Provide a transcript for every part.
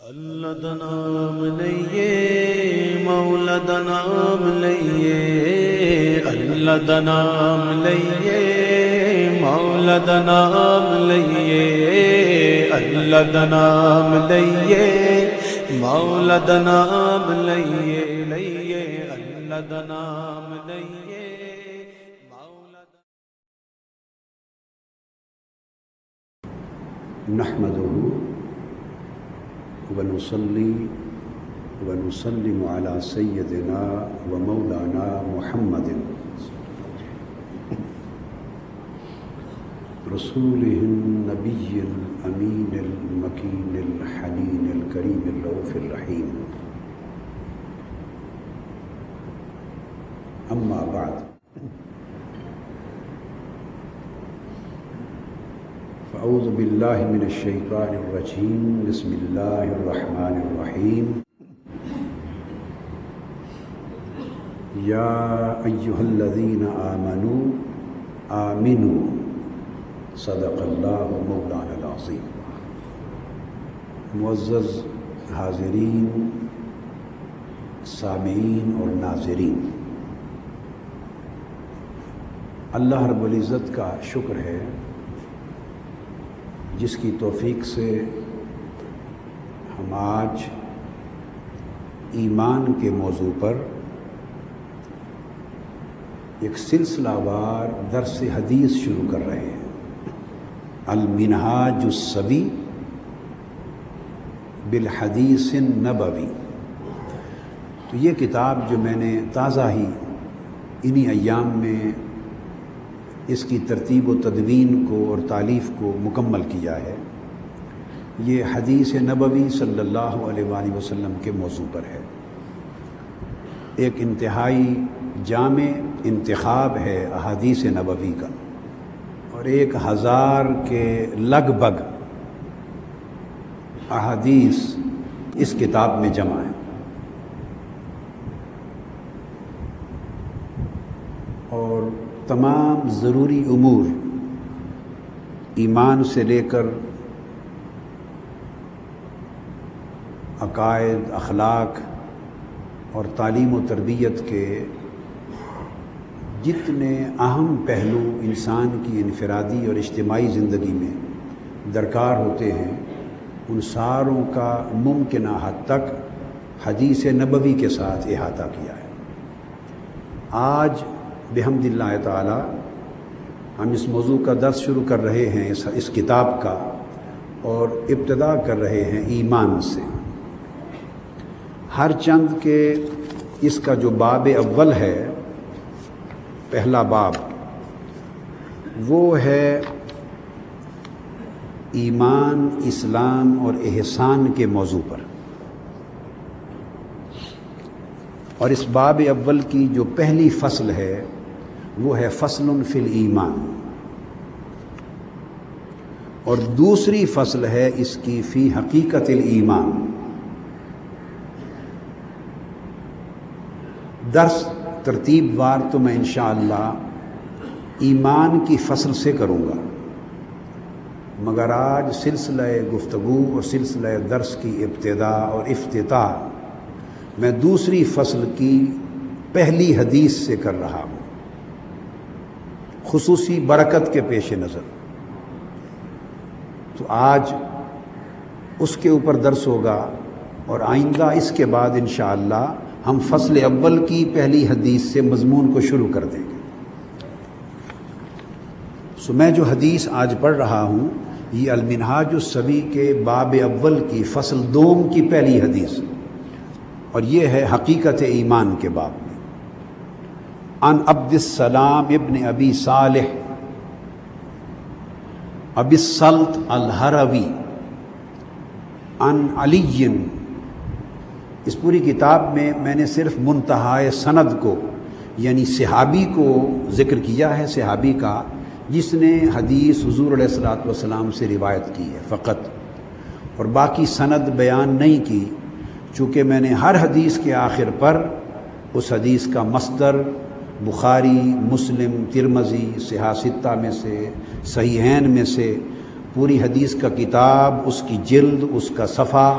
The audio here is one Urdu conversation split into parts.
اللہ دا نام لئیے مولا دا نام لئیے، اللہ دا نام لئیے مولا دا نام لئیے، اللہ دا نام لئیے مولا دا نام لئیے، لئیے اللہ دا نام لئیے مولا دا نحمده ونصلي ونسلم على سيدنا ومولانا محمد رسوله النبي الأمين المكين الحنين الكريم الرؤوف الرحيم. أما بعد، أعوذ بالله من الشيطان الرجيم. بسم الله الرحمن الرحيم. يا أيها الذين آمنوا آمنوا صدق الله مولانا العظيم. معزز حاضرین، سامعین اور ناظرین، اللہ رب العزت کا شکر ہے جس کی توفیق سے ہم آج ایمان کے موضوع پر ایک سلسلہ وار درس حدیث شروع کر رہے ہیں. المنہاج السوی بالحدیث النبوی. تو یہ کتاب جو میں نے تازہ ہی انہی ایام میں اس کی ترتیب و تدوین کو اور تالیف کو مکمل کیا ہے، یہ حدیث نبوی صلی اللہ علیہ وآلہ وسلم کے موضوع پر ہے. ایک انتہائی جامع انتخاب ہے احادیث نبوی کا، اور 1000 کے لگ بھگ احادیث اس کتاب میں جمع ہیں. اور تمام ضروری امور ایمان سے لے کر عقائد، اخلاق اور تعلیم و تربیت کے جتنے اہم پہلو انسان کی انفرادی اور اجتماعی زندگی میں درکار ہوتے ہیں، ان ساروں کا ممکنہ حد تک حدیث نبوی کے ساتھ احاطہ کیا ہے. آج بحمد اللہ تعالی ہم اس موضوع کا درس شروع کر رہے ہیں اس کتاب کا، اور ابتدا کر رہے ہیں ایمان سے. ہر چند کے اس کا جو باب اول ہے، پہلا باب، وہ ہے ایمان، اسلام اور احسان کے موضوع پر. اور اس باب اول کی جو پہلی فصل ہے وہ ہے فصل فی الایمان، اور دوسری فصل ہے اس کی فی حقیقت الایمان. درس ترتیب وار تو میں انشاءاللہ ایمان کی فصل سے کروں گا، مگر آج سلسلہ گفتگو اور سلسلہ درس کی ابتدا اور افتتاح میں دوسری فصل کی پہلی حدیث سے کر رہا ہوں، خصوصی برکت کے پیش نظر. تو آج اس کے اوپر درس ہوگا، اور آئندہ اس کے بعد انشاءاللہ ہم فصل اول کی پہلی حدیث سے مضمون کو شروع کر دیں گے. میں جو حدیث آج پڑھ رہا ہوں، یہ المنہاج السوی کے باب اول کی فصل دوم کی پہلی حدیث، اور یہ ہے حقیقت ایمان کے باب میں. عن عبد السلام ابن ابی صالح ابی السلط الہروی عن علی. اس پوری کتاب میں نے صرف منتہائے سند کو، یعنی صحابی کو ذکر کیا ہے، صحابی کا جس نے حدیث حضور علیہ الصلوۃ والسلام سے روایت کی ہے فقط، اور باقی سند بیان نہیں کی، چونکہ میں نے ہر حدیث کے آخر پر اس حدیث کا مصدر بخاری، مسلم، ترمذی، صحاح ستہ میں سے، صحیحین میں سے پوری حدیث کا کتاب، اس کی جلد، اس کا صفحہ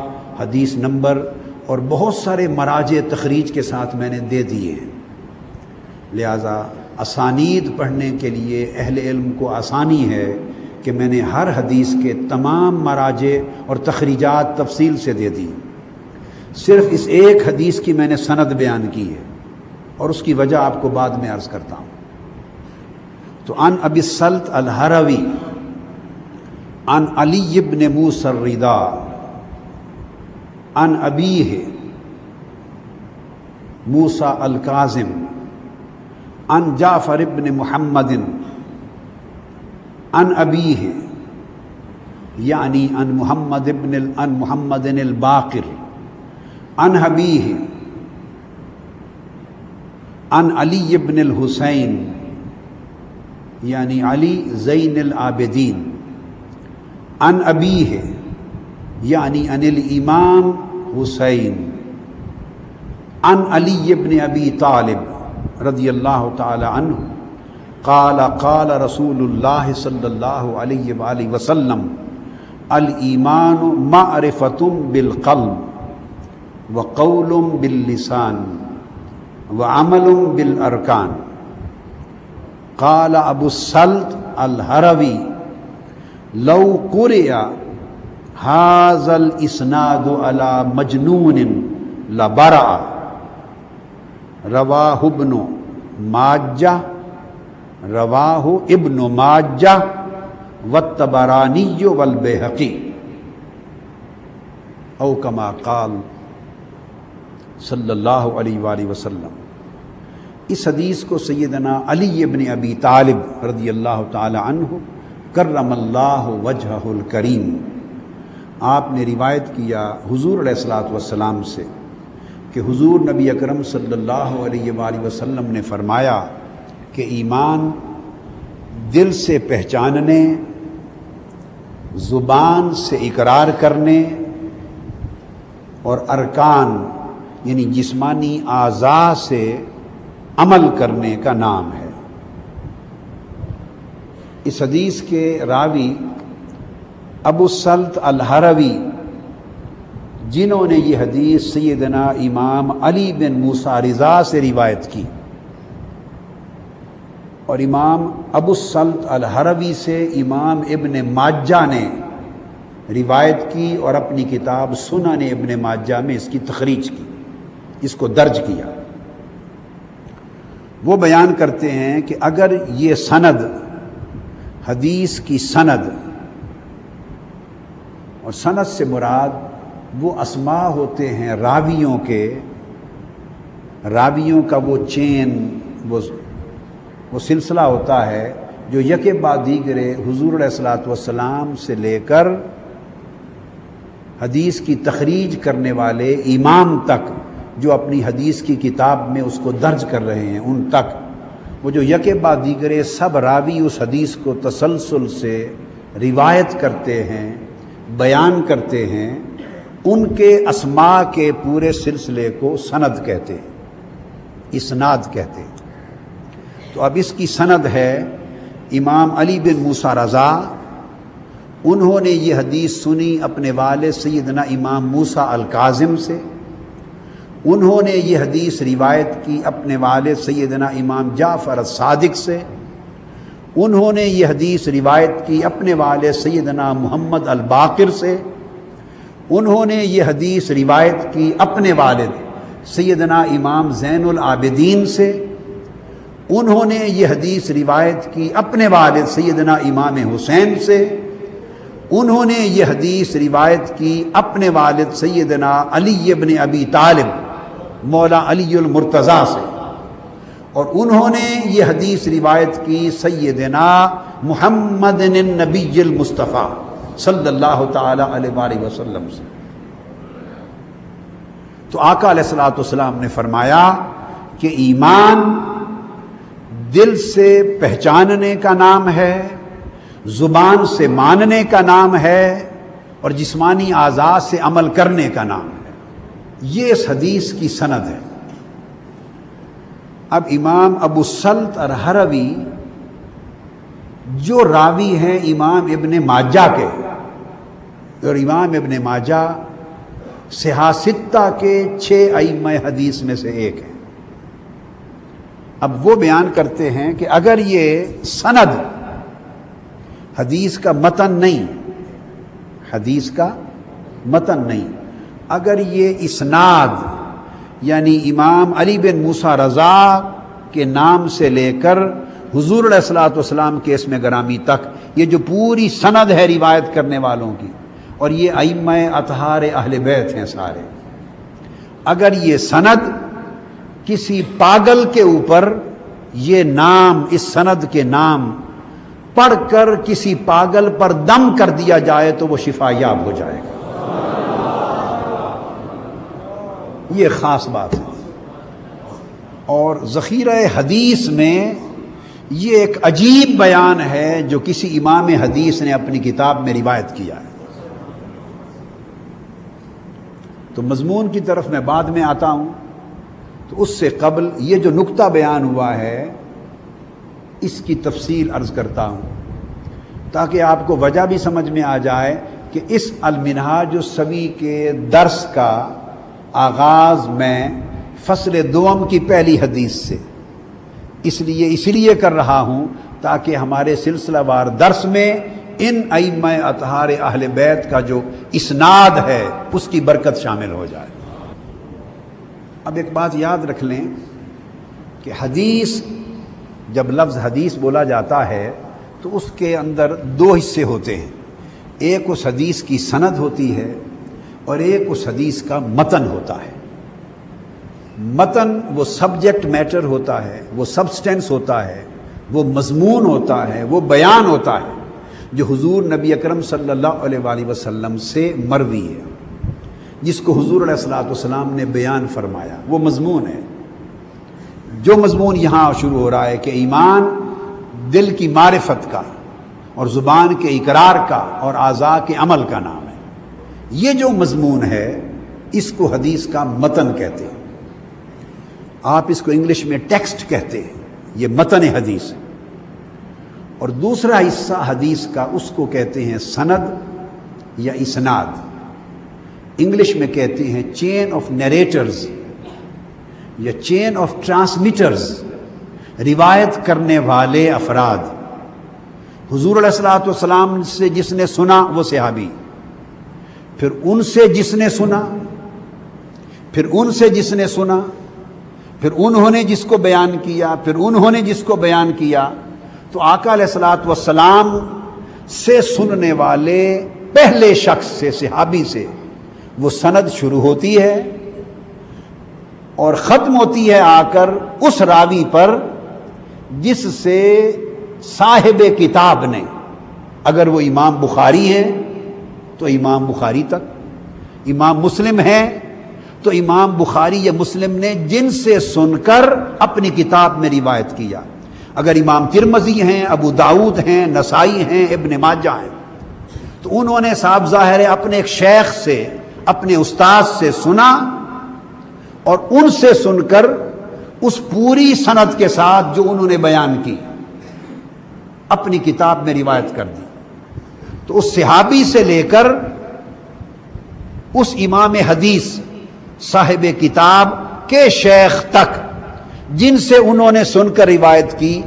حدیث نمبر اور بہت سارے مراجع تخریج کے ساتھ میں نے دے دیے ہیں، لہذا اسانید پڑھنے کے لیے اہل علم کو آسانی ہے کہ میں نے ہر حدیث کے تمام مراجع اور تخریجات تفصیل سے دے دی۔ صرف اس ایک حدیث کی میں نے سند بیان کی ہے اور اس کی وجہ آپ کو بعد میں عرض کرتا ہوں۔ تو عن ابی السلط الہروی عن علی بن موسیٰ الرضا عن ابیہ موسیٰ الکاظم عن جعفر بن محمد عن ابیہ یعنی عن محمد الباقر عن ابیہ عن علی بن الحسین یعنی علی زین العابدین عن ابیہ یعنی عن الامام حسین عن علی بن ابی طالب رضی اللہ تعالی عنہ قال قال رسول اللہ صلی اللہ علیہ وآلہ وسلم الایمان معرفۃ بالقلب وقول باللسان وعمل بالارکان۔ قال ابو السلط الہروی لو قرئ هذا الاسناد على مجنون لبرأ۔ رواہ ابن ماجہ والطبرانی والبیہقی او کما قال صلی اللہ علیہ وآلہ وسلم۔ اس حدیث کو سیدنا علی بن ابی طالب رضی اللہ تعالی عنہ کرم اللہ وجہہ الکریم، آپ نے روایت کیا حضور علیہ الصلوۃ والسلام سے کہ حضور نبی اکرم صلی اللہ علیہ وآلہ وسلم نے فرمایا کہ ایمان دل سے پہچاننے، زبان سے اقرار کرنے اور ارکان یعنی جسمانی اعضاء سے عمل کرنے کا نام ہے۔ اس حدیث کے راوی ابو السلط الہروی جنہوں نے یہ حدیث سیدنا امام علی بن موسیٰ رضا سے روایت کی، اور امام ابو السلط الہروی سے امام ابن ماجہ نے روایت کی اور اپنی کتاب سنن ابن ماجہ میں اس کی تخریج کی، اس کو درج کیا۔ وہ بیان کرتے ہیں کہ اگر یہ سند، حدیث کی سند، اور سند سے مراد وہ اسماء ہوتے ہیں راویوں کے، راویوں کا وہ چین، وہ سلسلہ ہوتا ہے جو یکے بعد دیگرے حضور علیہ الصلوۃ والسلام سے لے کر حدیث کی تخریج کرنے والے امام تک، جو اپنی حدیث کی کتاب میں اس کو درج کر رہے ہیں، ان تک وہ جو یکے بعد دیگرے سب راوی اس حدیث کو تسلسل سے روایت کرتے ہیں، بیان کرتے ہیں، ان کے اسماء کے پورے سلسلے کو سند کہتے ہیں، اسناد کہتے ہیں۔ تو اب اس کی سند ہے امام علی بن موسیٰ رضا، انہوں نے یہ حدیث سنی اپنے والد سیدنا امام موسیٰ الکاظم سے، انہوں نے یہ حدیث روایت کی اپنے والد سیدنا امام جعفر الصادق سے، انہوں نے یہ حدیث روایت کی اپنے والد سیدنا محمد الباقر سے، انہوں نے یہ حدیث روایت کی اپنے والد سیدنا امام زین العابدین سے، انہوں نے یہ حدیث روایت کی اپنے والد سیدنا امام حسین سے، انہوں نے یہ حدیث روایت کی اپنے والد سیدنا علی بن ابی طالب مولا علی المرتضیٰ سے، اور انہوں نے یہ حدیث روایت کی سیدنا محمد النبی المصطفیٰ صلی اللہ تعالی علیہ وآلہ وسلم سے۔ تو آقا علیہ الصلوۃ والسلام نے فرمایا کہ ایمان دل سے پہچاننے کا نام ہے، زبان سے ماننے کا نام ہے، اور جسمانی اعضاء سے عمل کرنے کا نام ہے۔ یہ اس حدیث کی سند ہے۔ اب امام ابو السلط الہروی جو راوی ہیں امام ابن ماجہ کے، اور امام ابن ماجہ صحاح کے 6 ائمہ حدیث میں سے ایک ہیں۔ اب وہ بیان کرتے ہیں کہ اگر یہ سند حدیث کا متن نہیں، حدیث کا متن نہیں، اگر یہ اسناد یعنی امام علی بن موسیٰ رضا کے نام سے لے کر حضور علیہ الصلوۃ والسلام کے اسم گرامی تک یہ جو پوری سند ہے روایت کرنے والوں کی، اور یہ ائمہ اطہار اہل بیت ہیں سارے، اگر یہ سند کسی پاگل کے اوپر یہ نام، اس سند کے نام پڑھ کر کسی پاگل پر دم کر دیا جائے تو وہ شفا یاب ہو جائے گا۔ یہ خاص بات ہے۔ اور ذخیرہ حدیث میں یہ ایک عجیب بیان ہے جو کسی امام حدیث نے اپنی کتاب میں روایت کیا ہے۔ تو مضمون کی طرف میں بعد میں آتا ہوں، تو اس سے قبل یہ جو نقطہ بیان ہوا ہے اس کی تفصیل عرض کرتا ہوں تاکہ آپ کو وجہ بھی سمجھ میں آ جائے کہ اس المنہاج السوی کے درس کا آغاز میں فصل دوم کی پہلی حدیث سے اس لیے کر رہا ہوں تاکہ ہمارے سلسلہ وار درس میں ان ائمہ اطہار اہل بیت کا جو اسناد ہے اس کی برکت شامل ہو جائے۔ اب ایک بات یاد رکھ لیں کہ حدیث، جب لفظ حدیث بولا جاتا ہے تو اس کے اندر 2 حصے ہوتے ہیں، ایک اس حدیث کی سند ہوتی ہے اور ایک اس حدیث کا متن ہوتا ہے۔ متن وہ سبجیکٹ میٹر ہوتا ہے، وہ سبسٹینس ہوتا ہے، وہ مضمون ہوتا ہے، وہ بیان ہوتا ہے جو حضور نبی اکرم صلی اللہ علیہ وآلہ وسلم سے مروی ہے، جس کو حضور علیہ الصلوۃ والسلام نے بیان فرمایا، وہ مضمون ہے۔ جو مضمون یہاں شروع ہو رہا ہے کہ ایمان دل کی معرفت کا اور زبان کے اقرار کا اور اعضاء کے عمل کا نام ہے، یہ جو مضمون ہے اس کو حدیث کا متن کہتے ہیں۔ آپ اس کو انگلش میں ٹیکسٹ کہتے ہیں، یہ متن حدیث۔ اور دوسرا حصہ حدیث کا اس کو کہتے ہیں سند یا اسناد، انگلش میں کہتے ہیں چین آف نیریٹرز یا چین آف ٹرانسمیٹرز، روایت کرنے والے افراد۔ حضور علیہ الصلوۃ والسلام سے جس نے سنا وہ صحابی، پھر ان سے جس نے سنا، پھر ان سے جس نے سنا، پھر انہوں نے جس کو بیان کیا، پھر انہوں نے جس کو بیان کیا۔ تو آقا علیہ الصلوۃ والسلام سے سننے والے پہلے شخص سے، صحابی سے، وہ سند شروع ہوتی ہے اور ختم ہوتی ہے آ کر اس راوی پر جس سے صاحب کتاب نے، اگر وہ امام بخاری ہیں تو امام بخاری تک، امام مسلم ہیں تو امام بخاری یا مسلم نے جن سے سن کر اپنی کتاب میں روایت کیا۔ اگر امام ترمذی ہیں، ابو داؤد ہیں، نسائی ہیں، ابن ماجہ ہیں، تو انہوں نے صاحب ظاہر ہے اپنے ایک شیخ سے، اپنے استاد سے سنا اور ان سے سن کر اس پوری سند کے ساتھ جو انہوں نے بیان کی اپنی کتاب میں روایت کر دی۔ تو اس صحابی سے لے کر اس امام حدیث صاحب کتاب کے شیخ تک جن سے انہوں نے سن کر روایت کی،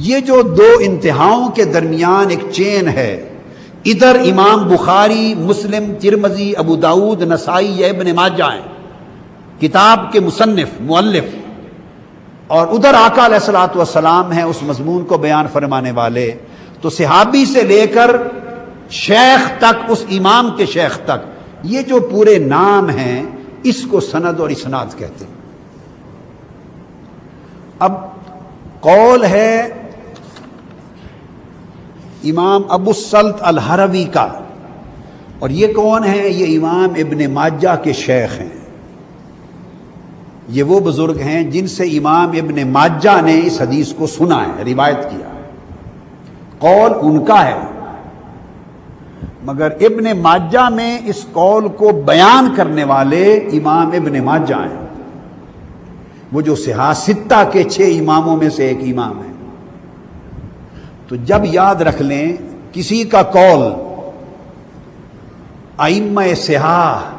یہ جو 2 انتہاؤں کے درمیان ایک چین ہے، ادھر امام بخاری، مسلم، ترمذی، ابو داؤد، نسائی یا ابن ماجہ ہیں، کتاب کے مصنف، مؤلف، اور ادھر آقا علیہ الصلوۃ والسلام ہیں اس مضمون کو بیان فرمانے والے۔ تو صحابی سے لے کر شیخ تک، اس امام کے شیخ تک، یہ جو پورے نام ہیں اس کو سند اور اسناد کہتے ہیں۔ اب قول ہے امام ابو السلط الہروی کا، اور یہ کون ہیں؟ یہ امام ابن ماجہ کے شیخ ہیں، یہ وہ بزرگ ہیں جن سے امام ابن ماجہ نے اس حدیث کو سنا ہے، روایت کیا، قول ان کا ہے، مگر ابن ماجہ میں اس قول کو بیان کرنے والے امام ابن ماجہ ہیں، وہ جو صحاح 6 کے 6 اماموں میں سے ایک امام ہے۔ تو جب یاد رکھ لیں کسی کا قول ائمہ صحاح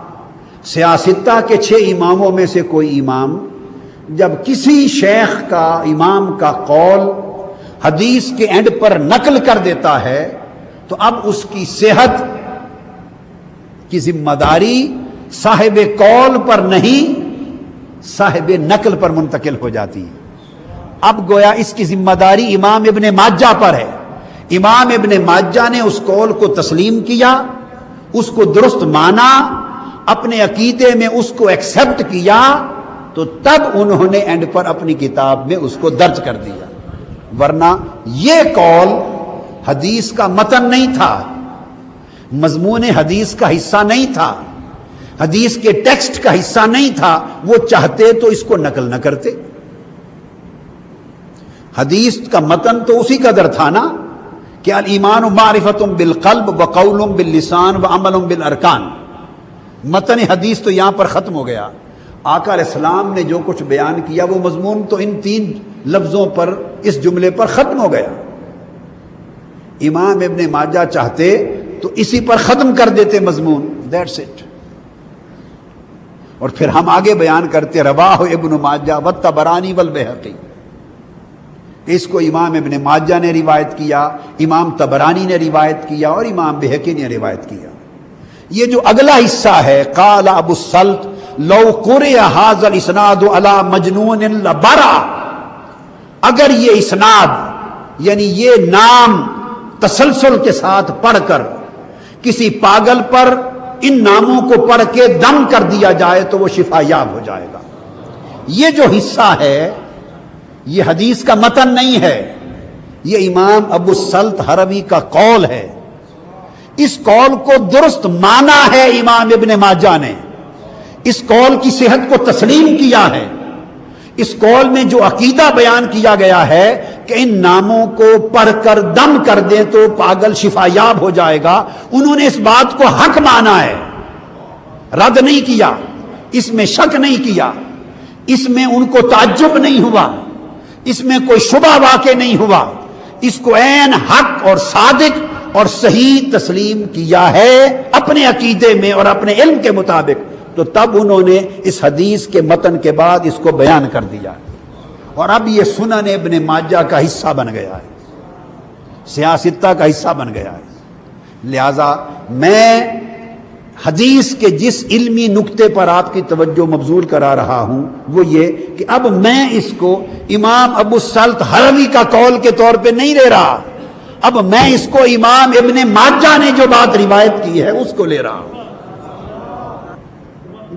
سیاستہ کے 6 اماموں میں سے کوئی امام جب کسی شیخ کا امام کا قول حدیث کے اینڈ پر نقل کر دیتا ہے تو اب اس کی صحت کی ذمہ داری صاحب قول پر نہیں صاحب نقل پر منتقل ہو جاتی ہے۔ اب گویا اس کی ذمہ داری امام ابن ماجہ پر ہے۔ امام ابن ماجہ نے اس قول کو تسلیم کیا، اس کو درست مانا، اپنے عقیدے میں اس کو ایکسپٹ کیا، تو تب انہوں نے اینڈ پر اپنی کتاب میں اس کو درج کر دیا، ورنہ یہ قول حدیث کا متن نہیں تھا، مضمون حدیث کا حصہ نہیں تھا، حدیث کے ٹیکسٹ کا حصہ نہیں تھا۔ وہ چاہتے تو اس کو نقل نہ کرتے۔ حدیث کا متن تو اسی قدر تھا نا کہ الایمان معرفت بالقلب وقول باللسان وعمل بالارکان۔ متن حدیث تو یہاں پر ختم ہو گیا۔ آقا علیہ السلام نے جو کچھ بیان کیا وہ مضمون تو ان 3 لفظوں پر، اس جملے پر ختم ہو گیا۔ امام ابن ماجہ چاہتے تو اسی پر ختم کر دیتے مضمون، دیٹس اٹ۔ اور پھر ہم آگے بیان کرتے رواہ ابن ماجہ والطبرانی والبیہقی، اس کو امام ابن ماجہ نے روایت کیا، امام طبرانی نے روایت کیا اور امام بہقی نے روایت کیا۔ یہ جو اگلا حصہ ہے، قال ابو السلط لو قرئ ھذا الاسناد علی مجنون لبرا، اگر یہ اسناد یعنی یہ نام تسلسل کے ساتھ پڑھ کر کسی پاگل پر ان ناموں کو پڑھ کے دم کر دیا جائے تو وہ شفا یاب ہو جائے گا۔ یہ جو حصہ ہے یہ حدیث کا متن نہیں ہے، یہ امام ابو السلط ہروی کا قول ہے۔ اس قول کو درست مانا ہے امام ابن ماجہ نے، اس قول کی صحت کو تسلیم کیا ہے۔ اس قول میں جو عقیدہ بیان کیا گیا ہے کہ ان ناموں کو پڑھ کر دم کر دیں تو پاگل شفا یاب ہو جائے گا، انہوں نے اس بات کو حق مانا ہے، رد نہیں کیا، اس میں شک نہیں کیا، اس میں ان کو تعجب نہیں ہوا، اس میں کوئی شبہ واقع نہیں ہوا، اس کو عین حق اور صادق اور صحیح تسلیم کیا ہے اپنے عقیدے میں اور اپنے علم کے مطابق۔ تو تب انہوں نے اس حدیث کے متن کے بعد اس کو بیان کر دیا، اور اب یہ سنن ابن ماجہ کا حصہ بن گیا ہے، سیاستہ کا حصہ بن گیا ہے۔ لہذا میں حدیث کے جس علمی نقطے پر آپ کی توجہ مبذول کرا رہا ہوں وہ یہ کہ اب میں اس کو امام ابو السلط ہروی کا قول کے طور پہ نہیں لے رہا، اب میں اس کو امام ابن ماجہ نے جو بات روایت کی ہے اس کو لے رہا ہوں۔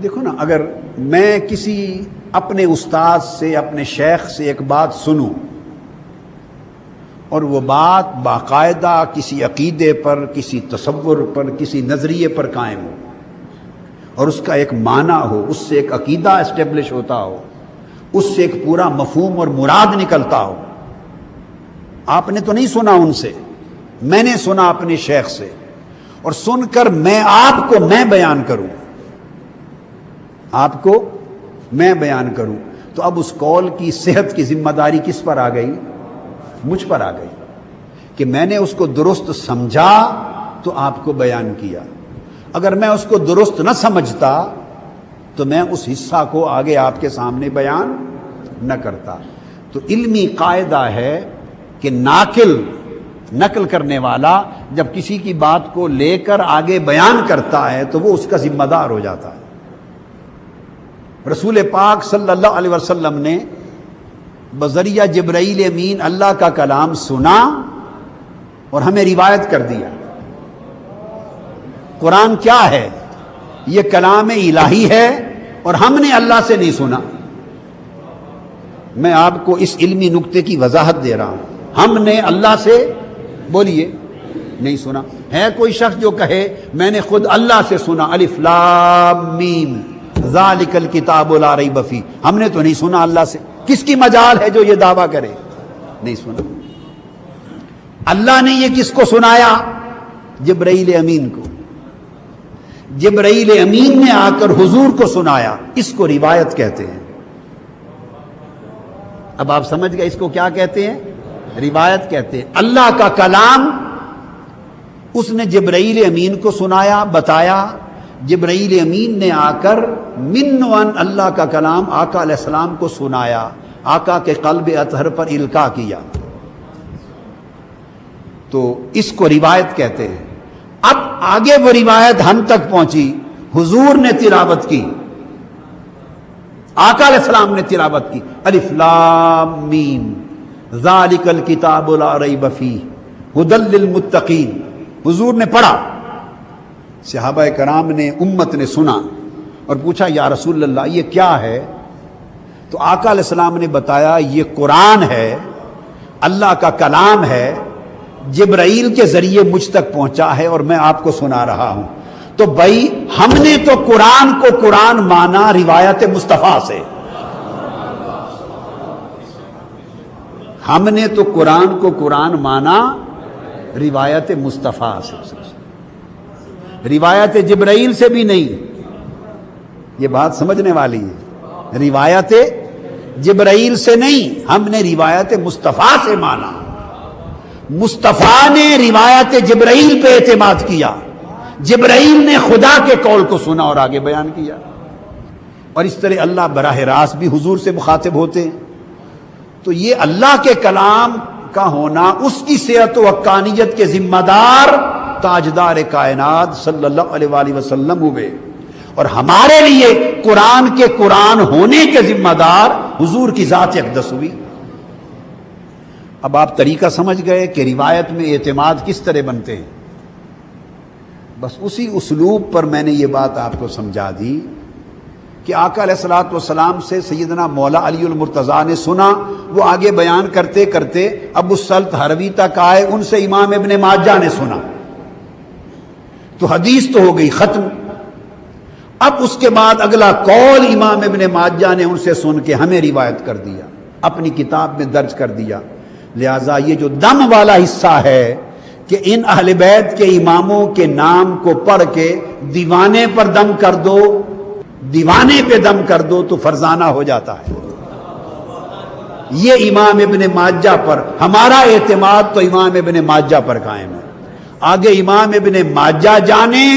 دیکھو نا، اگر میں کسی اپنے استاد سے، اپنے شیخ سے ایک بات سنوں اور وہ بات باقاعدہ کسی عقیدے پر، کسی تصور پر، کسی نظریے پر قائم ہو اور اس کا ایک معنی ہو، اس سے ایک عقیدہ اسٹیبلش ہوتا ہو، اس سے ایک پورا مفہوم اور مراد نکلتا ہو۔ آپ نے تو نہیں سنا ان سے، میں نے سنا اپنے شیخ سے، اور سن کر میں آپ کو میں بیان کروں، آپ کو میں بیان کروں، تو اب اس قول کی صحت کی ذمہ داری کس پر آ گئی؟ مجھ پر آ گئی کہ میں نے اس کو درست سمجھا تو آپ کو بیان کیا۔ اگر میں اس کو درست نہ سمجھتا تو میں اس حصہ کو آگے آپ کے سامنے بیان نہ کرتا۔ تو علمی قاعدہ ہے کہ نقل کرنے والا جب کسی کی بات کو لے کر آگے بیان کرتا ہے تو وہ اس کا ذمہ دار ہو جاتا ہے۔ رسول پاک صلی اللہ علیہ وسلم نے بذریعہ جبرائیل امین اللہ کا کلام سنا اور ہمیں روایت کر دیا۔ قرآن کیا ہے؟ یہ کلام الہی ہے اور ہم نے اللہ سے نہیں سنا۔ میں آپ کو اس علمی نقطے کی وضاحت دے رہا ہوں، ہم نے اللہ سے بولیے نہیں سنا۔ ہے کوئی شخص جو کہے میں نے خود اللہ سے سنا، الف لام میم ذالک الکتاب لا ریب فیہ، ہم نے تو نہیں سنا اللہ سے۔ کس کی مجال ہے جو یہ دعویٰ کرے؟ نہیں سنا۔ اللہ نے یہ کس کو سنایا؟ جبرائیل امین کو۔ جبرائیل امین نے آ کر حضور کو سنایا، اس کو روایت کہتے ہیں۔ اب آپ سمجھ گئے اس کو کیا کہتے ہیں؟ روایت کہتے ہیں۔ اللہ کا کلام اس نے جبرائیل امین کو سنایا، بتایا، جبرائیل امین نے آ کر من ون اللہ کا کلام آقا علیہ السلام کو سنایا، آقا کے قلب اطہر پر القاء کیا، تو اس کو روایت کہتے ہیں۔ اب آگے وہ روایت ہم تک پہنچی، حضور نے تلاوت کی، آقا علیہ السلام نے تلاوت کی، الف لام میم ذالک الکتاب لا ریب فیہ ھدی للمتقین، حضور نے پڑھا، صحابہ کرام نے، امت نے سنا اور پوچھا یا رسول اللہ یہ کیا ہے؟ تو آقا علیہ السلام نے بتایا یہ قرآن ہے، اللہ کا کلام ہے، جبرائیل کے ذریعے مجھ تک پہنچا ہے اور میں آپ کو سنا رہا ہوں۔ تو بھائی ہم نے تو قرآن کو قرآن مانا روایت مصطفیٰ سے، ہم نے تو قرآن کو قرآن مانا روایت مصطفیٰ سے، روایت جبرائیل سے بھی نہیں، یہ بات سمجھنے والی ہے، روایت جبرائیل سے نہیں، ہم نے روایت مصطفیٰ سے مانا، مصطفیٰ نے روایت جبرائیل پہ اعتماد کیا، جبرائیل نے خدا کے قول کو سنا اور آگے بیان کیا، اور اس طرح اللہ براہ راست بھی حضور سے مخاطب ہوتے ہیں۔ تو یہ اللہ کے کلام کا ہونا، اس کی صحت و حقانیت کے ذمہ دار تاجدار کائنات صلی اللہ علیہ وآلہ وسلم ہوئے، اور ہمارے لیے قرآن کے قرآن ہونے کے ذمہ دار حضور کی ذات اقدس ہوئی۔ اب آپ طریقہ سمجھ گئے کہ روایت میں اعتماد کس طرح بنتے ہیں۔ بس اسی اسلوب پر میں نے یہ بات آپ کو سمجھا دی کہ آقا علیہ الصلوۃ والسلام سے سیدنا مولا علی المرتضیٰ نے سنا، وہ آگے بیان کرتے کرتے ابو السلط ہروی تک آئے، ان سے امام ابن ماجہ نے سنا، تو حدیث تو ہو گئی ختم۔ اب اس کے بعد اگلا قول امام ابن ماجہ نے ان سے سن کے ہمیں روایت کر دیا، اپنی کتاب میں درج کر دیا۔ لہٰذا یہ جو دم والا حصہ ہے کہ ان اہل بیت کے اماموں کے نام کو پڑھ کے دیوانے پر دم کر دو، دیوانے پہ دم کر دو تو فرزانہ ہو جاتا ہے، یہ امام ابن ماجہ پر ہمارا اعتماد تو امام ابن ماجہ پر قائم ہے۔ آگے امام ابن ماجہ جانے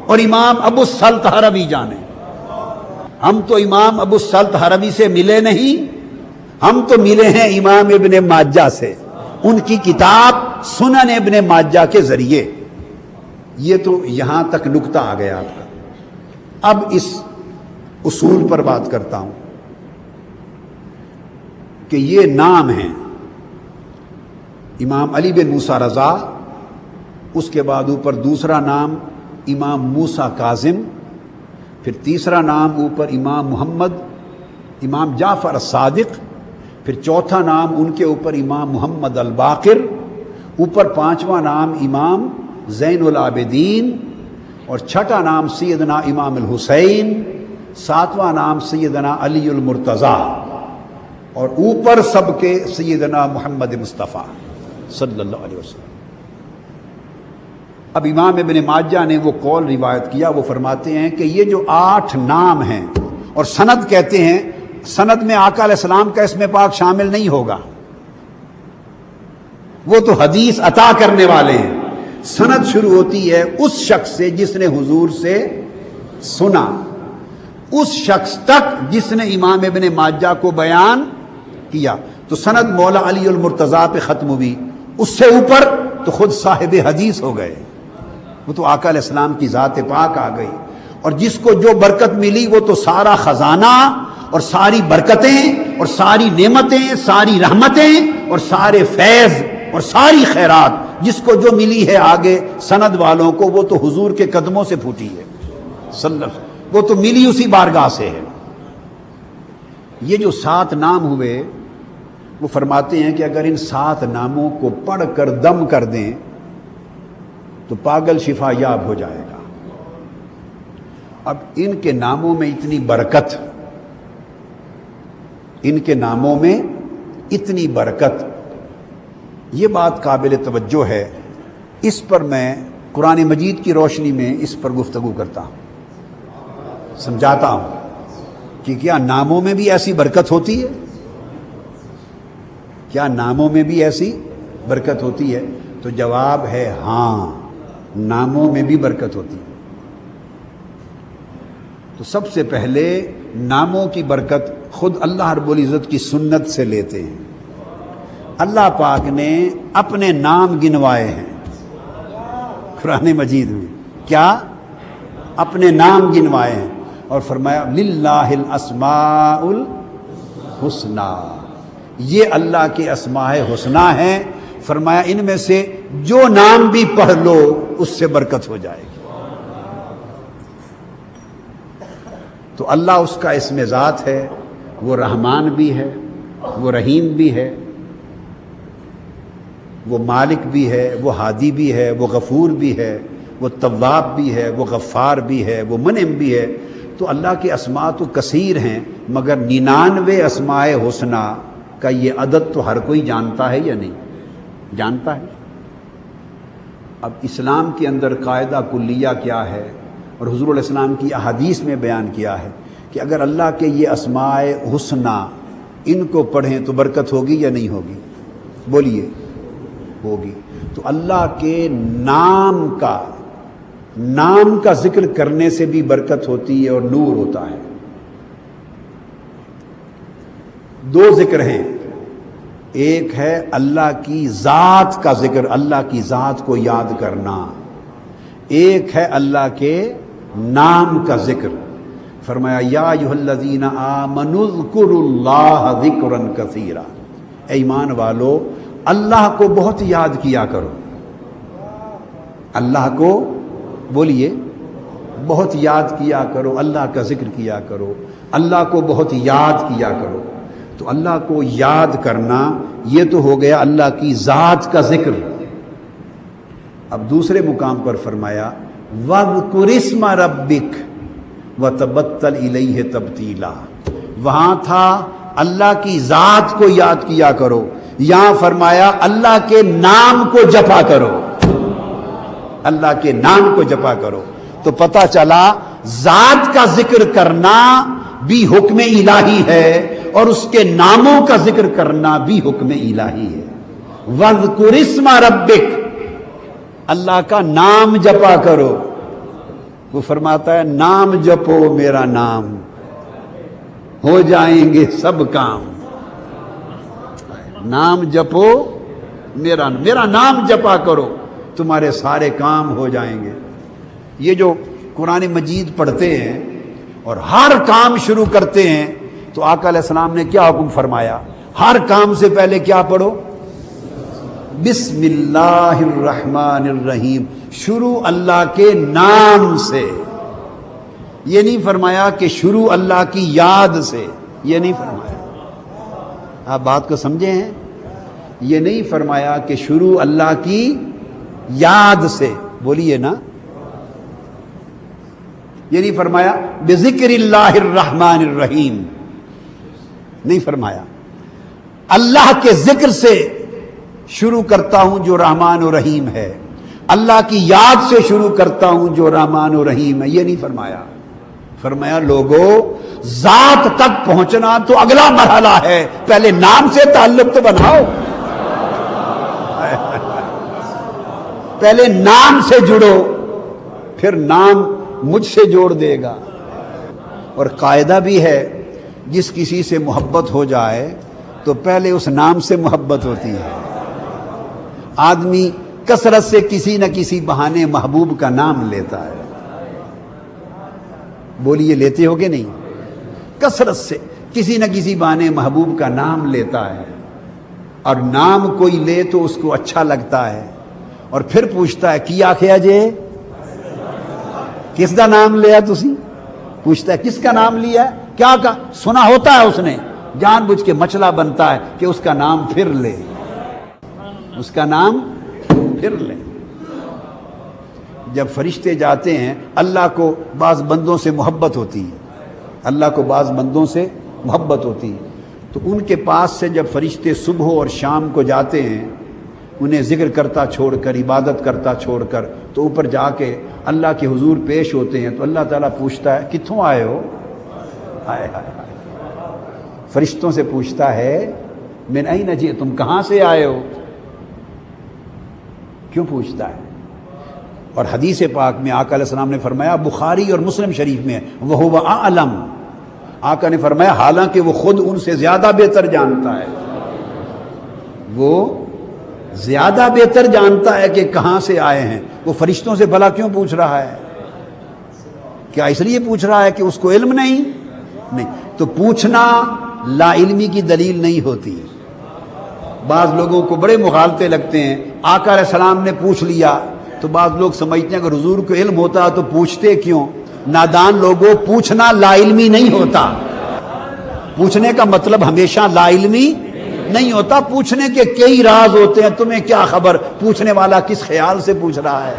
اور امام ابو السلط ہروی جانے، ہم تو امام ابو السلط ہروی سے ملے نہیں، ہم تو ملے ہیں امام ابن ماجہ سے، ان کی کتاب سنن ابن ماجہ کے ذریعے۔ یہ تو یہاں تک نکتہ آ گیا آپ کا۔ اب اس اصول پر بات کرتا ہوں کہ یہ نام ہیں امام علی بن موسیٰ رضا، اس کے بعد اوپر دوسرا نام امام موسیٰ کاظم، پھر تیسرا نام اوپر امام محمد، امام جعفر الصادق، پھر چوتھا نام ان کے اوپر امام محمد الباقر، اوپر پانچواں نام امام زین العابدین، اور چھٹا نام سیدنا امام الحسین، ساتواں نام سیدنا علی المرتضیٰ، اور اوپر سب کے سیدنا محمد مصطفیٰ صلی اللہ علیہ وسلم۔ اب امام ابن ماجہ نے وہ قول روایت کیا، وہ فرماتے ہیں کہ یہ جو 8 نام ہیں، اور سند کہتے ہیں، سند میں آقا علیہ السلام کا اسم پاک شامل نہیں ہوگا، وہ تو حدیث عطا کرنے والے ہیں، سند شروع ہوتی ہے اس شخص سے جس نے حضور سے سنا، اس شخص تک جس نے امام ابن ماجہ کو بیان کیا، تو سند مولا علی المرتضیٰ پہ ختم ہوئی، اس سے اوپر تو خود صاحب حدیث ہو گئے، وہ تو آقا علیہ السلام کی ذات پاک آ گئی، اور جس کو جو برکت ملی وہ تو سارا خزانہ اور ساری برکتیں اور ساری نعمتیں، ساری رحمتیں اور سارے فیض اور ساری خیرات جس کو جو ملی ہے آگے سند والوں کو، وہ تو حضور کے قدموں سے پھوٹی ہے صلی اللہ علیہ وسلم، وہ تو ملی اسی بارگاہ سے ہے۔ یہ جو 7 نام ہوئے، وہ فرماتے ہیں کہ اگر ان 7 ناموں کو پڑھ کر دم کر دیں تو پاگل شفا یاب ہو جائے گا۔ اب ان کے ناموں میں اتنی برکت، ان کے ناموں میں اتنی برکت، یہ بات قابل توجہ ہے، اس پر میں قرآن مجید کی روشنی میں اس پر گفتگو کرتا ہوں، سمجھاتا ہوں کہ کیا ناموں میں بھی ایسی برکت ہوتی ہے؟ کیا ناموں میں بھی ایسی برکت ہوتی ہے؟ تو جواب ہے ہاں، ناموں میں بھی برکت ہوتی ہے۔ تو سب سے پہلے ناموں کی برکت خود اللہ رب العزت کی سنت سے لیتے ہیں۔ اللہ پاک نے اپنے نام گنوائے ہیں قرآن مجید میں، کیا؟ اپنے نام گنوائے ہیں، اور فرمایا للہ الاسماء الحسنی، یہ اللہ کے اسماء حسنی ہیں۔ فرمایا ان میں سے جو نام بھی پڑھ لو اس سے برکت ہو جائے گی۔ تو اللہ اس کا اسم ذات ہے، وہ رحمان بھی ہے، وہ رحیم بھی ہے، وہ مالک بھی ہے، وہ ہادی بھی ہے، وہ غفور بھی ہے، وہ تواب بھی ہے، وہ غفار بھی ہے، وہ منعم بھی ہے۔ تو اللہ کے اسماء تو کثیر ہیں، مگر 99 اسماء حسنی کا یہ عدد تو ہر کوئی جانتا ہے یا نہیں؟ جانتا ہے۔ اب اسلام کے اندر قاعدہ کلیہ کیا ہے، اور حضور علیہ السلام کی احادیث میں بیان کیا ہے کہ اگر اللہ کے یہ اسماء حسنی ان کو پڑھیں تو برکت ہوگی یا نہیں ہوگی؟ بولیے، ہوگی۔ تو اللہ کے نام کا ذکر کرنے سے بھی برکت ہوتی ہے اور نور ہوتا ہے۔ دو ذکر ہیں، ایک ہے اللہ کی ذات کا ذکر، اللہ کی ذات کو یاد کرنا، ایک ہے اللہ کے نام کا ذکر۔ فرمایا یا ایھا الذین آمنوا اذکروا اللہ ذکرا کثیرا، اے ایمان والو اللہ کو بہت یاد کیا کرو، اللہ کو بولیے بہت یاد کیا کرو، اللہ کا ذکر کیا کرو، اللہ کو بہت یاد کیا کرو۔ تو اللہ کو یاد کرنا یہ تو ہو گیا اللہ کی ذات کا ذکر۔ اب دوسرے مقام پر فرمایا وَاذْكُرِ اسْمَ رَبِّكَ وَتَبَتَّلْ إِلَيْهِ تَبْتِيلًا، وہاں تھا اللہ کی ذات کو یاد کیا کرو، یہاں فرمایا اللہ کے نام کو جپا کرو، اللہ کے نام کو جپا کرو۔ تو پتہ چلا ذات کا ذکر کرنا بھی حکم الہی ہے اور اس کے ناموں کا ذکر کرنا بھی حکم الہی ہے۔ وَاذْكُرِ اسْمَ رَبِّكَ، اللہ کا نام جپا کرو۔ وہ فرماتا ہے نام جپو میرا نام، ہو جائیں گے سب کام۔ نام جپو میرا نام جپا کرو، تمہارے سارے کام ہو جائیں گے۔ یہ جو قرآن مجید پڑھتے ہیں اور ہر کام شروع کرتے ہیں تو آقا علیہ السلام نے کیا حکم فرمایا؟ ہر کام سے پہلے کیا پڑھو؟ بسم اللہ الرحمن الرحیم، شروع اللہ کے نام سے۔ یہ نہیں فرمایا کہ شروع اللہ کی یاد سے، یہ نہیں فرمایا۔ آپ بات کو سمجھے ہیں؟ یہ نہیں فرمایا کہ شروع اللہ کی یاد سے، بولیے نا، یہ نہیں فرمایا بذکر اللہ الرحمن الرحیم، نہیں فرمایا۔ اللہ کے ذکر سے شروع کرتا ہوں جو رحمان و رحیم ہے، اللہ کی یاد سے شروع کرتا ہوں جو رحمان و رحیم ہے، یہ نہیں فرمایا۔ فرمایا لوگوں ذات تک پہنچنا تو اگلا مرحلہ ہے، پہلے نام سے تعلق تو بناؤ، پہلے نام سے جڑو، پھر نام مجھ سے جوڑ دے گا۔ اور قاعدہ بھی ہے جس کسی سے محبت ہو جائے تو پہلے اس نام سے محبت ہوتی ہے۔ آدمی کثرت سے کسی نہ کسی بہانے محبوب کا نام لیتا ہے، بولیے لیتے ہو کہ نہیں؟ کثرت سے کسی نہ کسی بہانے محبوب کا نام لیتا ہے، اور نام کوئی لے تو اس کو اچھا لگتا ہے، اور پھر پوچھتا ہے کی آخیا جے، کس کا نام لیا تسی؟ پوچھتا ہے کس کا نام لیا ہے، کیا کا سنا ہوتا ہے اس نے، جان بوجھ کے مچلا بنتا ہے کہ اس کا نام پھر لے، اس کا نام پھر لے۔ جب فرشتے جاتے ہیں، اللہ کو بعض بندوں سے محبت ہوتی ہے، اللہ کو بعض بندوں سے محبت ہوتی ہے، تو ان کے پاس سے جب فرشتے صبح اور شام کو جاتے ہیں، انہیں ذکر کرتا چھوڑ کر، عبادت کرتا چھوڑ کر، تو اوپر جا کے اللہ کے حضور پیش ہوتے ہیں، تو اللہ تعالیٰ پوچھتا ہے کتھوں آئے ہو؟ ہائے ہائے ہائے، فرشتوں سے پوچھتا ہے من این جئتم، تم کہاں سے آئے ہو؟ کیوں پوچھتا ہے؟ اور حدیث پاک میں آقا علیہ السلام نے فرمایا، بخاری اور مسلم شریف میں، وَهُوَ أَعْلَمُ، آقا نے فرمایا حالانکہ وہ خود ان سے زیادہ بہتر جانتا ہے، وہ زیادہ بہتر جانتا ہے کہ کہاں سے آئے ہیں۔ وہ فرشتوں سے بھلا کیوں پوچھ رہا ہے؟ کیا اس لیے پوچھ رہا ہے کہ اس کو علم نہیں؟ تو پوچھنا لا علمی کی دلیل نہیں ہوتی۔ بعض لوگوں کو بڑے مغالطے لگتے ہیں، آقا علیہ السلام نے پوچھ لیا تو بعض لوگ سمجھتے ہیں اگر حضور کو علم ہوتا تو پوچھتے کیوں؟ نادان لوگوں، پوچھنا لا علمی نہیں ہوتا۔ پوچھنے کا مطلب ہمیشہ لا علمی نہیں ہوتا، پوچھنے کے کئی راز ہوتے ہیں، تمہیں کیا خبر پوچھنے والا کس خیال سے پوچھ رہا ہے۔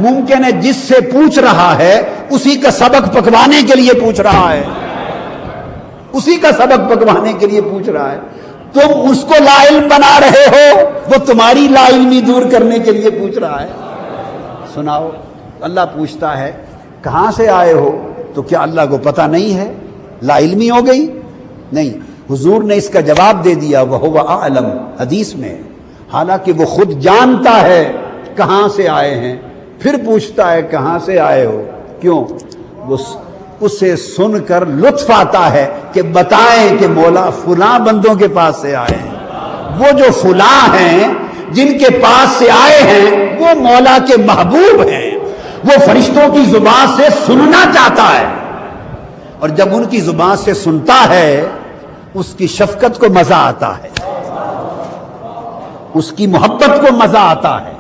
ممکن ہے جس سے پوچھ رہا ہے اسی کا سبق پکوانے کے لیے پوچھ رہا ہے، اسی کا سبق پکوانے کے لیے پوچھ رہا ہے، تم اس کو لا علم بنا رہے ہو، وہ تمہاری لا علمی دور کرنے کے لیے پوچھ رہا ہے۔ سناؤ، اللہ پوچھتا ہے کہاں سے آئے ہو، تو کیا اللہ کو پتہ نہیں ہے؟ لا علمی ہو گئی؟ نہیں، حضور نے اس کا جواب دے دیا، وَهُوَ أَعْلَمُ، حدیث میں، حالانکہ وہ خود جانتا ہے کہاں سے آئے ہیں، پھر پوچھتا ہے کہاں سے آئے ہو، کیوں؟ وہ اسے سن کر لطف آتا ہے کہ بتائیں کہ مولا فلاں بندوں کے پاس سے آئے ہیں، وہ جو فلاں ہیں جن کے پاس سے آئے ہیں وہ مولا کے محبوب ہیں، وہ فرشتوں کی زبان سے سننا چاہتا ہے، اور جب ان کی زبان سے سنتا ہے اس کی شفقت کو مزہ آتا ہے، اس کی محبت کو مزہ آتا ہے،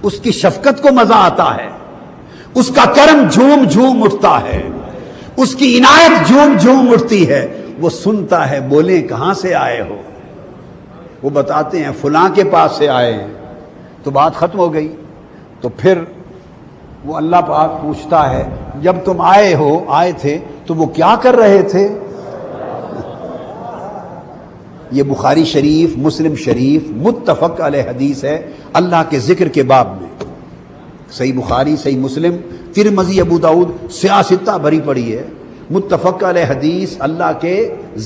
اس کی شفقت کو مزہ آتا ہے، اس کا کرم جھوم جھوم اٹھتا ہے، اس کی عنایت جھوم جھوم اٹھتی ہے، وہ سنتا ہے، بولیں کہاں سے آئے ہو، وہ بتاتے ہیں فلاں کے پاس سے آئے ہیں، تو بات ختم ہو گئی۔ تو پھر وہ اللہ پاک پوچھتا ہے جب تم آئے تھے تو وہ کیا کر رہے تھے؟ یہ بخاری شریف، مسلم شریف متفق علیہ حدیث ہے اللہ کے ذکر کے باب میں، صحیح بخاری، صحیح مسلم، ترمذی، ابو داؤد، سیاستہ بھری پڑی ہے، متفق علیہ حدیث اللہ کے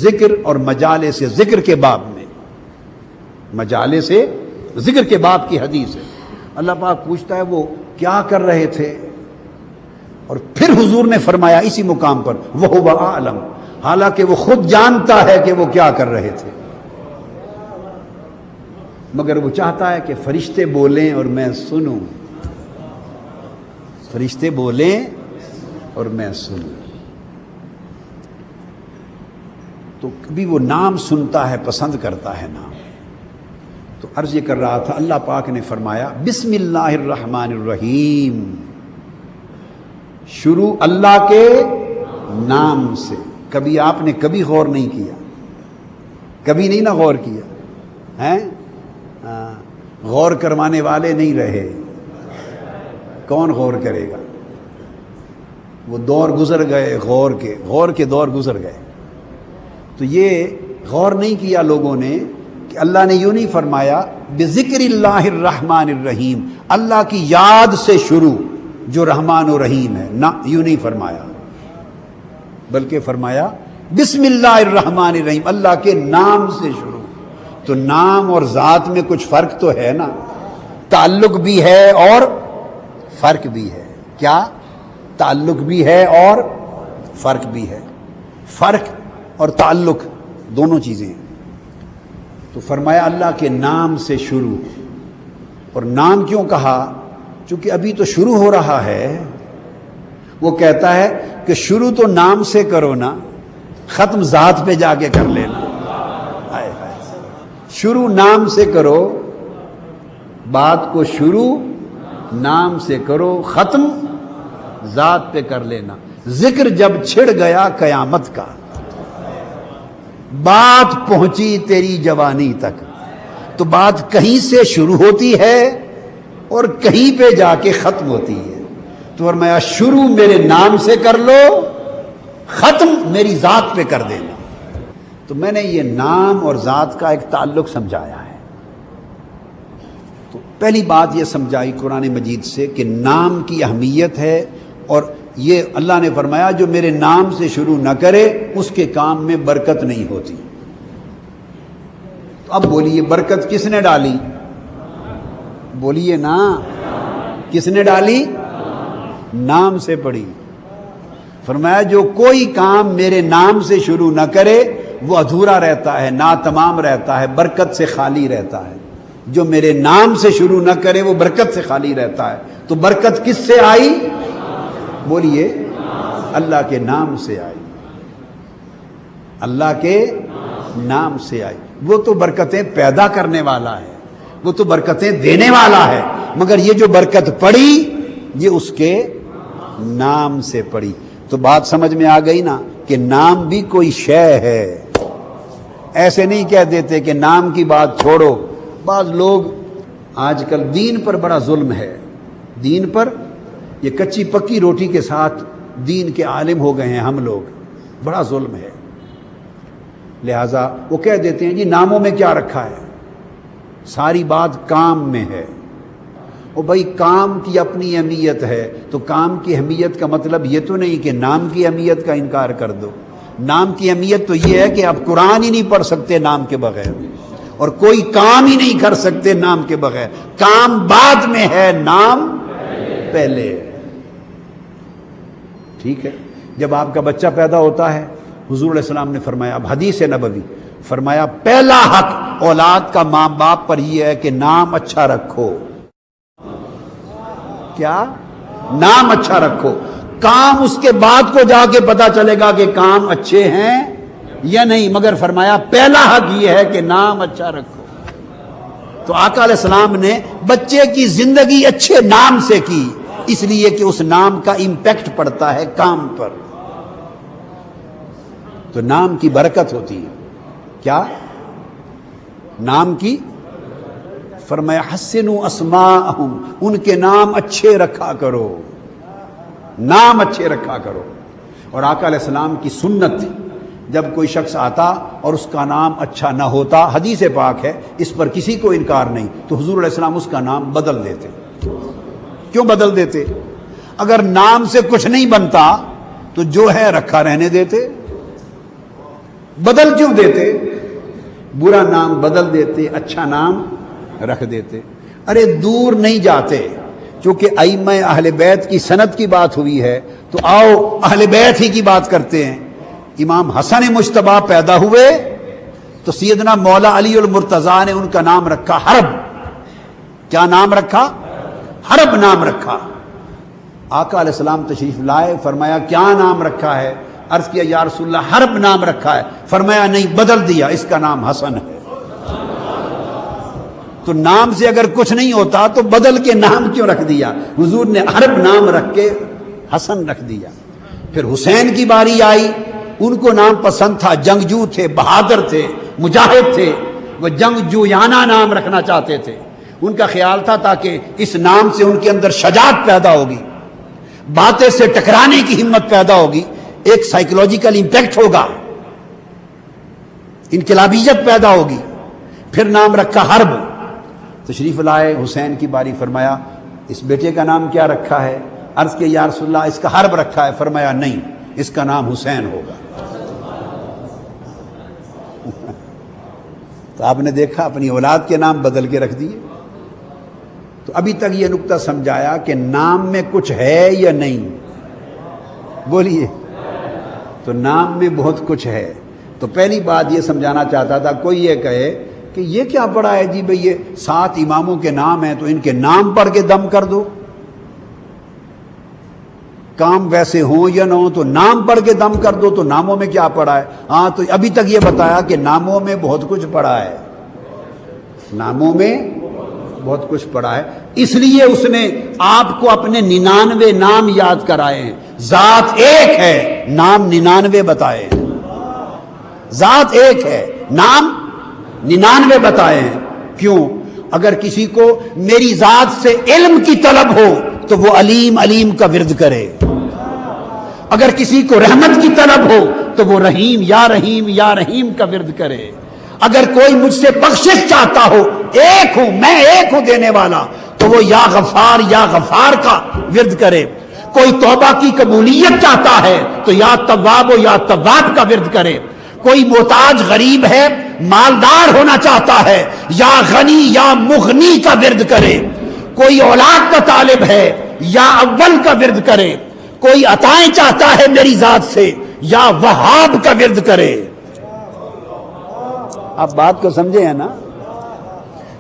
ذکر اور مجالس ذکر کے باب میں، مجالس ذکر کے باب کی حدیث ہے۔ اللہ پاک پوچھتا ہے وہ کیا کر رہے تھے، اور پھر حضور نے فرمایا اسی مقام پر وَهُوَ أَعْلَمُ، حالانکہ وہ خود جانتا ہے کہ وہ کیا کر رہے تھے، مگر وہ چاہتا ہے کہ فرشتے بولیں اور میں سنوں، فرشتے بولیں اور میں سنوں۔ تو کبھی وہ نام سنتا ہے، پسند کرتا ہے نام۔ تو عرض یہ کر رہا تھا، اللہ پاک نے فرمایا بسم اللہ الرحمن الرحیم، شروع اللہ کے نام سے۔ کبھی آپ نے کبھی غور نہیں کیا، کبھی نہیں نا غور کیا ہیں؟ غور کروانے والے نہیں رہے، کون غور کرے گا؟ وہ دور گزر گئے، غور کے دور گزر گئے۔ تو یہ غور نہیں کیا لوگوں نے کہ اللہ نے یوں نہیں فرمایا بذکر اللہ الرحمن الرحیم، اللہ کی یاد سے شروع جو رحمان و رحیم ہے، نہ یوں نہیں فرمایا، بلکہ فرمایا بسم اللہ الرحمن الرحیم، اللہ کے نام سے شروع۔ تو نام اور ذات میں کچھ فرق تو ہے نا، تعلق بھی ہے اور فرق بھی ہے۔ کیا تعلق بھی ہے اور فرق بھی ہے؟ فرق اور تعلق دونوں چیزیں ہیں۔ تو فرمایا اللہ کے نام سے شروع، اور نام کیوں کہا؟ چونکہ ابھی تو شروع ہو رہا ہے۔ وہ کہتا ہے کہ شروع تو نام سے کرو نا، ختم ذات پہ جا کے کر لینا۔ شروع نام سے کرو، بات کو شروع نام سے کرو، ختم ذات پہ کر لینا۔ ذکر جب چھڑ گیا قیامت کا، بات پہنچی تیری جوانی تک، تو بات کہیں سے شروع ہوتی ہے اور کہیں پہ جا کے ختم ہوتی ہے۔ تو فرمایا شروع میرے نام سے کر لو، ختم میری ذات پہ کر دینا۔ تو میں نے یہ نام اور ذات کا ایک تعلق سمجھایا ہے۔ تو پہلی بات یہ سمجھائی قرآن مجید سے کہ نام کی اہمیت ہے، اور یہ اللہ نے فرمایا جو میرے نام سے شروع نہ کرے اس کے کام میں برکت نہیں ہوتی۔ تو اب بولیے برکت کس نے ڈالی؟ بولیے نا، کس نے ڈالی؟ نام سے پڑی۔ فرمایا جو کوئی کام میرے نام سے شروع نہ کرے وہ ادھورا رہتا ہے، ناتمام رہتا ہے، برکت سے خالی رہتا ہے۔ جو میرے نام سے شروع نہ کرے وہ برکت سے خالی رہتا ہے۔ تو برکت کس سے آئی؟ بولیے، اللہ کے نام سے آئی، اللہ کے نام سے آئی۔ وہ تو برکتیں پیدا کرنے والا ہے، وہ تو برکتیں دینے والا ہے، مگر یہ جو برکت پڑی یہ اس کے نام سے پڑی۔ تو بات سمجھ میں آ گئی نا کہ نام بھی کوئی شے ہے۔ ایسے نہیں کہہ دیتے کہ نام کی بات چھوڑو۔ بعض لوگ آج کل دین پر بڑا ظلم ہے، دین پر یہ کچی پکی روٹی کے ساتھ دین کے عالم ہو گئے ہیں ہم لوگ، بڑا ظلم ہے۔ لہذا وہ کہہ دیتے ہیں جی ناموں میں کیا رکھا ہے، ساری بات کام میں ہے۔ اور بھائی کام کی اپنی اہمیت ہے، تو کام کی اہمیت کا مطلب یہ تو نہیں کہ نام کی اہمیت کا انکار کر دو۔ نام کی اہمیت تو یہ ہے کہ آپ قرآن ہی نہیں پڑھ سکتے نام کے بغیر، اور کوئی کام ہی نہیں کر سکتے نام کے بغیر۔ کام بعد میں ہے، نام پہلے ہے۔ ٹھیک ہے، جب آپ کا بچہ پیدا ہوتا ہے، حضور علیہ السلام نے فرمایا، اب حدیث نبوی، فرمایا پہلا حق اولاد کا ماں باپ پر یہ ہے کہ نام اچھا رکھو۔ کیا؟ نام اچھا رکھو۔ کام اس کے بعد کو جا کے پتا چلے گا کہ کام اچھے ہیں یا نہیں، مگر فرمایا پہلا حق یہ ہے کہ نام اچھا رکھو۔ تو آقا علیہ السلام نے بچے کی زندگی اچھے نام سے کی، اس لیے کہ اس نام کا امپیکٹ پڑتا ہے کام پر۔ تو نام کی برکت ہوتی ہے۔ کیا؟ نام کی، فرمایا حسنوا اسماءہم، ان کے نام اچھے رکھا کرو، نام اچھے رکھا کرو۔ اور آقا علیہ السلام کی سنت تھی، جب کوئی شخص آتا اور اس کا نام اچھا نہ ہوتا، حدیث پاک ہے، اس پر کسی کو انکار نہیں، تو حضور علیہ السلام اس کا نام بدل دیتے۔ کیوں بدل دیتے؟ اگر نام سے کچھ نہیں بنتا تو جو ہے رکھا رہنے دیتے، بدل کیوں دیتے؟ برا نام بدل دیتے، اچھا نام رکھ دیتے۔ ارے دور نہیں جاتے، چونکہ ائمہ اہل بیت کی سند کی بات ہوئی ہے تو آؤ اہل بیت ہی کی بات کرتے ہیں۔ امام حسن مجتبی پیدا ہوئے تو سیدنا مولا علی المرتضیٰ نے ان کا نام رکھا حرب۔ کیا نام رکھا؟ حرب نام رکھا۔ آقا علیہ السلام تشریف لائے، فرمایا کیا نام رکھا ہے؟ عرض کیا یا رسول اللہ حرب نام رکھا ہے۔ فرمایا نہیں، بدل دیا، اس کا نام حسن ہے۔ تو نام سے اگر کچھ نہیں ہوتا تو بدل کے نام کیوں رکھ دیا؟ حضور نے حرب نام رکھ کے حسن رکھ دیا۔ پھر حسین کی باری آئی، ان کو نام پسند تھا، جنگجو تھے، بہادر تھے، مجاہد تھے، وہ جنگجویانہ نام رکھنا چاہتے تھے۔ ان کا خیال تھا تاکہ اس نام سے ان کے اندر شجاعت پیدا ہوگی، باتیں سے ٹکرانے کی ہمت پیدا ہوگی، ایک سائیکولوجیکل امپیکٹ ہوگا، انقلابیت پیدا ہوگی۔ پھر نام رکھا حرب۔ تشریف لائے، حسین کی باری، فرمایا اس بیٹے کا نام کیا رکھا ہے؟ عرض کہ یا رسول اللہ اس کا حرب رکھا ہے۔ فرمایا نہیں، اس کا نام حسین ہوگا۔ تو آپ نے دیکھا اپنی اولاد کے نام بدل کے رکھ دیے۔ تو ابھی تک یہ نکتہ سمجھایا کہ نام میں کچھ ہے یا نہیں؟ بولیے۔ تو نام میں بہت کچھ ہے۔ تو پہلی بات یہ سمجھانا چاہتا تھا، کوئی یہ کہے کہ یہ کیا پڑا ہے جی بھئی، یہ 7 اماموں کے نام ہیں تو ان کے نام پڑھ کے دم کر دو، کام ویسے ہوں یا نہ ہوں تو نام پڑھ کے دم کر دو، تو ناموں میں کیا پڑا ہے؟ ہاں، تو ابھی تک یہ بتایا کہ ناموں میں بہت کچھ پڑا ہے، ناموں میں بہت کچھ پڑا ہے۔ اس لیے اس نے آپ کو اپنے 99 نام یاد کرائے ہیں۔ ذات ایک ہے، نام 99 بتائے ہیں۔ ذات ایک ہے، نام 99 بتائے ہیں۔ کیوں؟ اگر کسی کو میری ذات سے علم کی طلب ہو تو وہ علیم علیم کا ورد کرے، اگر کسی کو رحمت کی طلب ہو تو وہ رحیم یا رحیم کا ورد کرے، اگر کوئی مجھ سے بخشش چاہتا ہو، ایک ہوں میں، ایک ہوں دینے والا، تو وہ یا غفار کا ورد کرے، کوئی توبہ کی قبولیت چاہتا ہے تو یا تواب کا ورد کرے، کوئی محتاج غریب ہے مالدار ہونا چاہتا ہے یا غنی یا مغنی کا ورد کرے، کوئی اولاد کا طالب ہے یا اول کا ورد کرے، کوئی عطائیں چاہتا ہے میری ذات سے یا وہاب کا ورد کرے۔ آپ بات کو سمجھے ہیں نا؟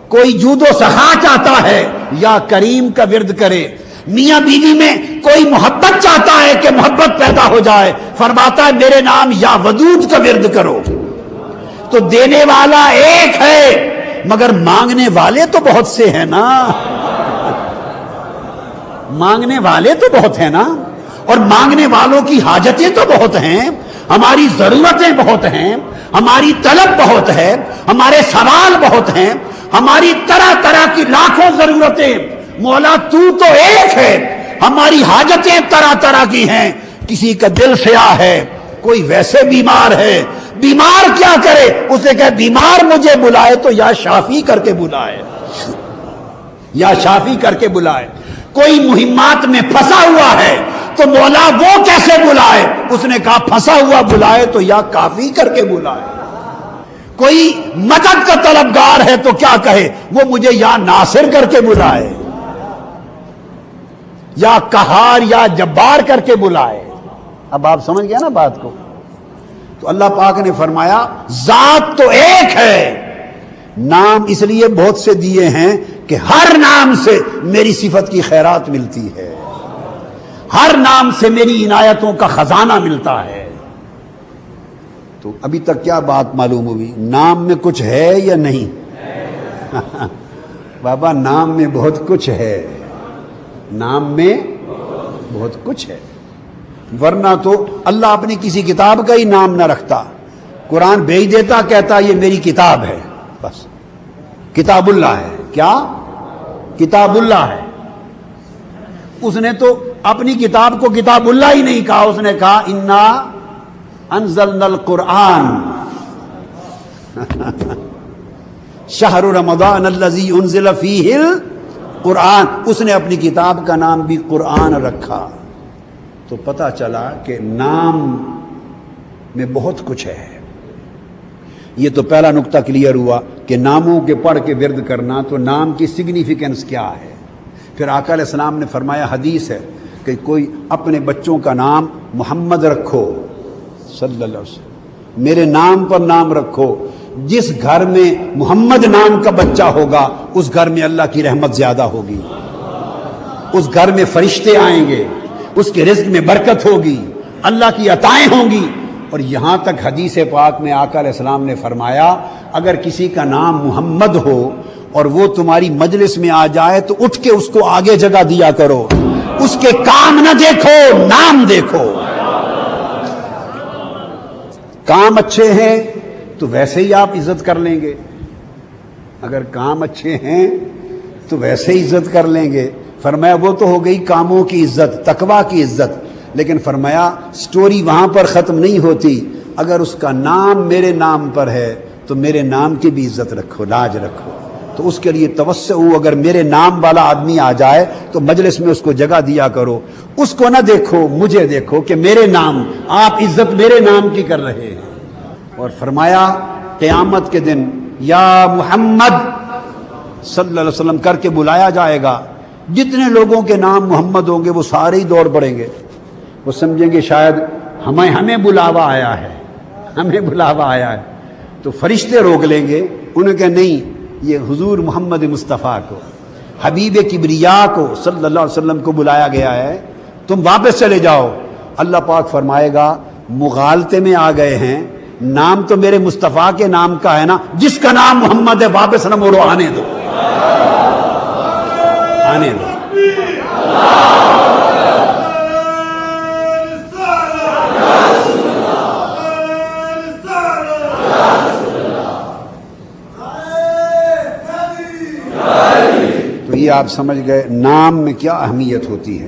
کوئی جود و سخا چاہتا ہے یا کریم کا ورد کرے۔ میاں بیوی میں کوئی محبت چاہتا ہے کہ محبت پیدا ہو جائے، فرماتا ہے میرے نام یا ودود کا ورد کرو۔ تو دینے والا ایک ہے مگر مانگنے والے تو بہت سے ہیں نا، مانگنے والے تو بہت ہیں نا، اور مانگنے والوں کی حاجتیں تو بہت ہیں، ہماری ضرورتیں بہت ہیں، ہماری طلب بہت ہے، ہمارے سوال بہت ہیں، ہماری طرح طرح کی لاکھوں ضرورتیں۔ مولا تو ایک ہے، ہماری حاجتیں طرح طرح کی ہیں۔ کسی کا دل سیاہ ہے، کوئی ویسے بیمار ہے، بیمار کیا کرے؟ اسے کہے بیمار مجھے بلائے تو یا شافی کر کے بلائے، یا شافی کر کے بلائے۔ کوئی مہمات میں پھنسا ہوا ہے تو مولا وہ کیسے بلائے؟ اس نے کہا پھنسا ہوا بلائے تو یا کافی کر کے بلائے۔ کوئی مدد کا طلبگار ہے تو کیا کہے؟ وہ مجھے یا ناصر کر کے بلائے، یا قہار یا جبار کر کے بلائے۔ اب آپ سمجھ گئے نا بات کو؟ تو اللہ پاک نے فرمایا ذات تو ایک ہے، نام اس لیے بہت سے دیے ہیں کہ ہر نام سے میری صفت کی خیرات ملتی ہے، ہر نام سے میری عنایتوں کا خزانہ ملتا ہے۔ تو ابھی تک کیا بات معلوم ہوئی؟ نام میں کچھ ہے یا نہیں؟ بابا نام میں بہت کچھ ہے، نام میں بہت کچھ ہے، ورنہ تو اللہ اپنی کسی کتاب کا ہی نام نہ رکھتا، قرآن بھیج دیتا، کہتا یہ میری کتاب ہے، بس کتاب اللہ ہے۔ کیا کتاب اللہ ہے؟ اس نے تو اپنی کتاب کو کتاب اللہ ہی نہیں کہا، اس نے کہا انا انزلنا القرآن شہر رمضان الذی انزل فیہ القرآن، اس نے اپنی کتاب کا نام بھی قرآن رکھا۔ تو پتہ چلا کہ نام میں بہت کچھ ہے۔ یہ تو پہلا نقطہ کلیئر ہوا کہ ناموں کے پڑھ کے ورد کرنا، تو نام کی سگنیفیکنس کیا ہے۔ پھر آقا علیہ السلام نے فرمایا، حدیث ہے کہ کوئی اپنے بچوں کا نام محمد رکھو صلی اللہ علیہ وسلم، میرے نام پر نام رکھو۔ جس گھر میں محمد نام کا بچہ ہوگا اس گھر میں اللہ کی رحمت زیادہ ہوگی، اس گھر میں فرشتے آئیں گے، اس کے رزق میں برکت ہوگی، اللہ کی عطائیں ہوں گی۔ اور یہاں تک حدیث پاک میں آقا علیہ السلام نے فرمایا اگر کسی کا نام محمد ہو اور وہ تمہاری مجلس میں آ جائے تو اٹھ کے اس کو آگے جگہ دیا کرو، اس کے کام نہ دیکھو، نام دیکھو۔ کام اچھے ہیں تو ویسے ہی آپ عزت کر لیں گے، اگر کام اچھے ہیں تو ویسے ہی عزت کر لیں گے۔ فرمایا وہ تو ہو گئی کاموں کی عزت، تقویٰ کی عزت، لیکن فرمایا سٹوری وہاں پر ختم نہیں ہوتی۔ اگر اس کا نام میرے نام پر ہے تو میرے نام کی بھی عزت رکھو، لاج رکھو۔ تو اس کے لیے توسع ہو، اگر میرے نام والا آدمی آ جائے تو مجلس میں اس کو جگہ دیا کرو، اس کو نہ دیکھو، مجھے دیکھو کہ میرے نام، آپ عزت میرے نام کی کر رہے ہیں۔ اور فرمایا قیامت کے دن یا محمد صلی اللہ علیہ وسلم کر کے بلایا جائے گا، جتنے لوگوں کے نام محمد ہوں گے وہ سارے ہی دوڑ پڑیں گے، وہ سمجھیں گے شاید ہمیں بلاوا آیا ہے، ہمیں بلاوا آیا ہے۔ تو فرشتے روک لیں گے، انہیں کہ نہیں، یہ حضور محمد مصطفیٰ کو، حبیب کبریا کو صلی اللہ علیہ وسلم کو بلایا گیا ہے، تم واپس چلے جاؤ۔ اللہ پاک فرمائے گا مغالطے میں آ گئے ہیں، نام تو میرے مصطفیٰ کے نام کا ہے نا، جس کا نام محمد ہے واپس نہ موڑو، آنے دو، آنے دو۔ تو یہ آپ سمجھ گئے نام میں کیا اہمیت ہوتی ہے۔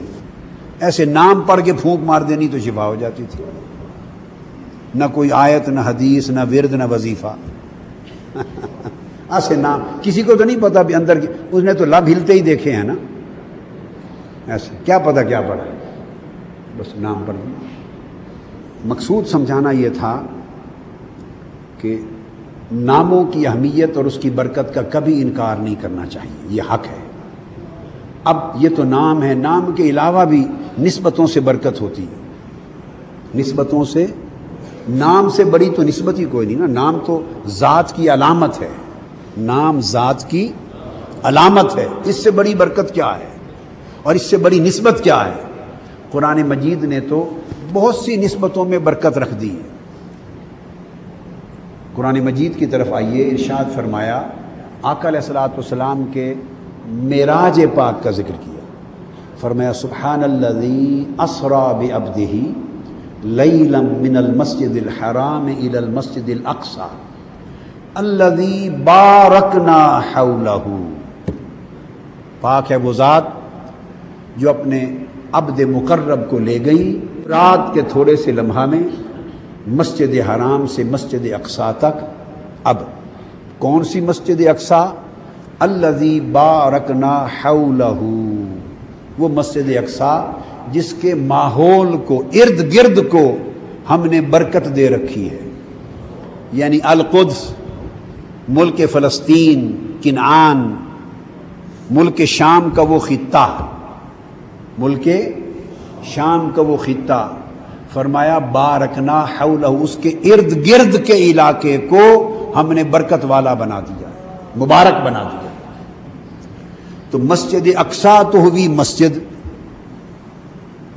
ایسے نام پڑھ کے پھونک مار دینی تو شفا ہو جاتی تھی، نہ کوئی آیت، نہ حدیث، نہ ورد، نہ وظیفہ۔ ایسے نام کسی کو تو نہیں پتا بھی اندر کی، اس نے تو لب ہلتے ہی دیکھے ہیں نا، ایسے کیا پتا کیا پڑھا، بس نام پڑھ دیا۔ مقصود سمجھانا یہ تھا کہ ناموں کی اہمیت اور اس کی برکت کا کبھی انکار نہیں کرنا چاہیے، یہ حق ہے۔ اب یہ تو نام ہے، نام کے علاوہ بھی نسبتوں سے برکت ہوتی ہے، نسبتوں سے، نام سے بڑی تو نسبت ہی کوئی نہیں نا، نام تو ذات کی علامت ہے، نام ذات کی علامت ہے، اس سے بڑی برکت کیا ہے اور اس سے بڑی نسبت کیا ہے؟ قرآن مجید نے تو بہت سی نسبتوں میں برکت رکھ دی ہے۔ قرآن مجید کی طرف آئیے، ارشاد فرمایا، آقا علیہ الصلوۃ والسلام کے معراج پاک کا ذکر کیا، فرمایا سبحان الذی اسری بعبدہ لیلا من المسجد الحرام الی المسجد الاقصی الذی بارکنا حولہ، پاک ہے وہ ذات جو اپنے عبد مقرب کو لے گئی رات کے تھوڑے سے لمحہ میں مسجد حرام سے مسجد اقصی تک۔ اب کون سی مسجد اقصی؟ الذی بارکنا حولہ، وہ مسجد اقصی جس کے ماحول کو، ارد گرد کو ہم نے برکت دے رکھی ہے، یعنی القدس، ملک فلسطین، کنعان، ملک شام کا وہ خطہ، ملک شام کا وہ خطہ، فرمایا بارکنا حولہ، اس کے ارد گرد کے علاقے کو ہم نے برکت والا بنا دیا، مبارک بنا دیا۔ تو مسجد اقصی تو ہوئی مسجد،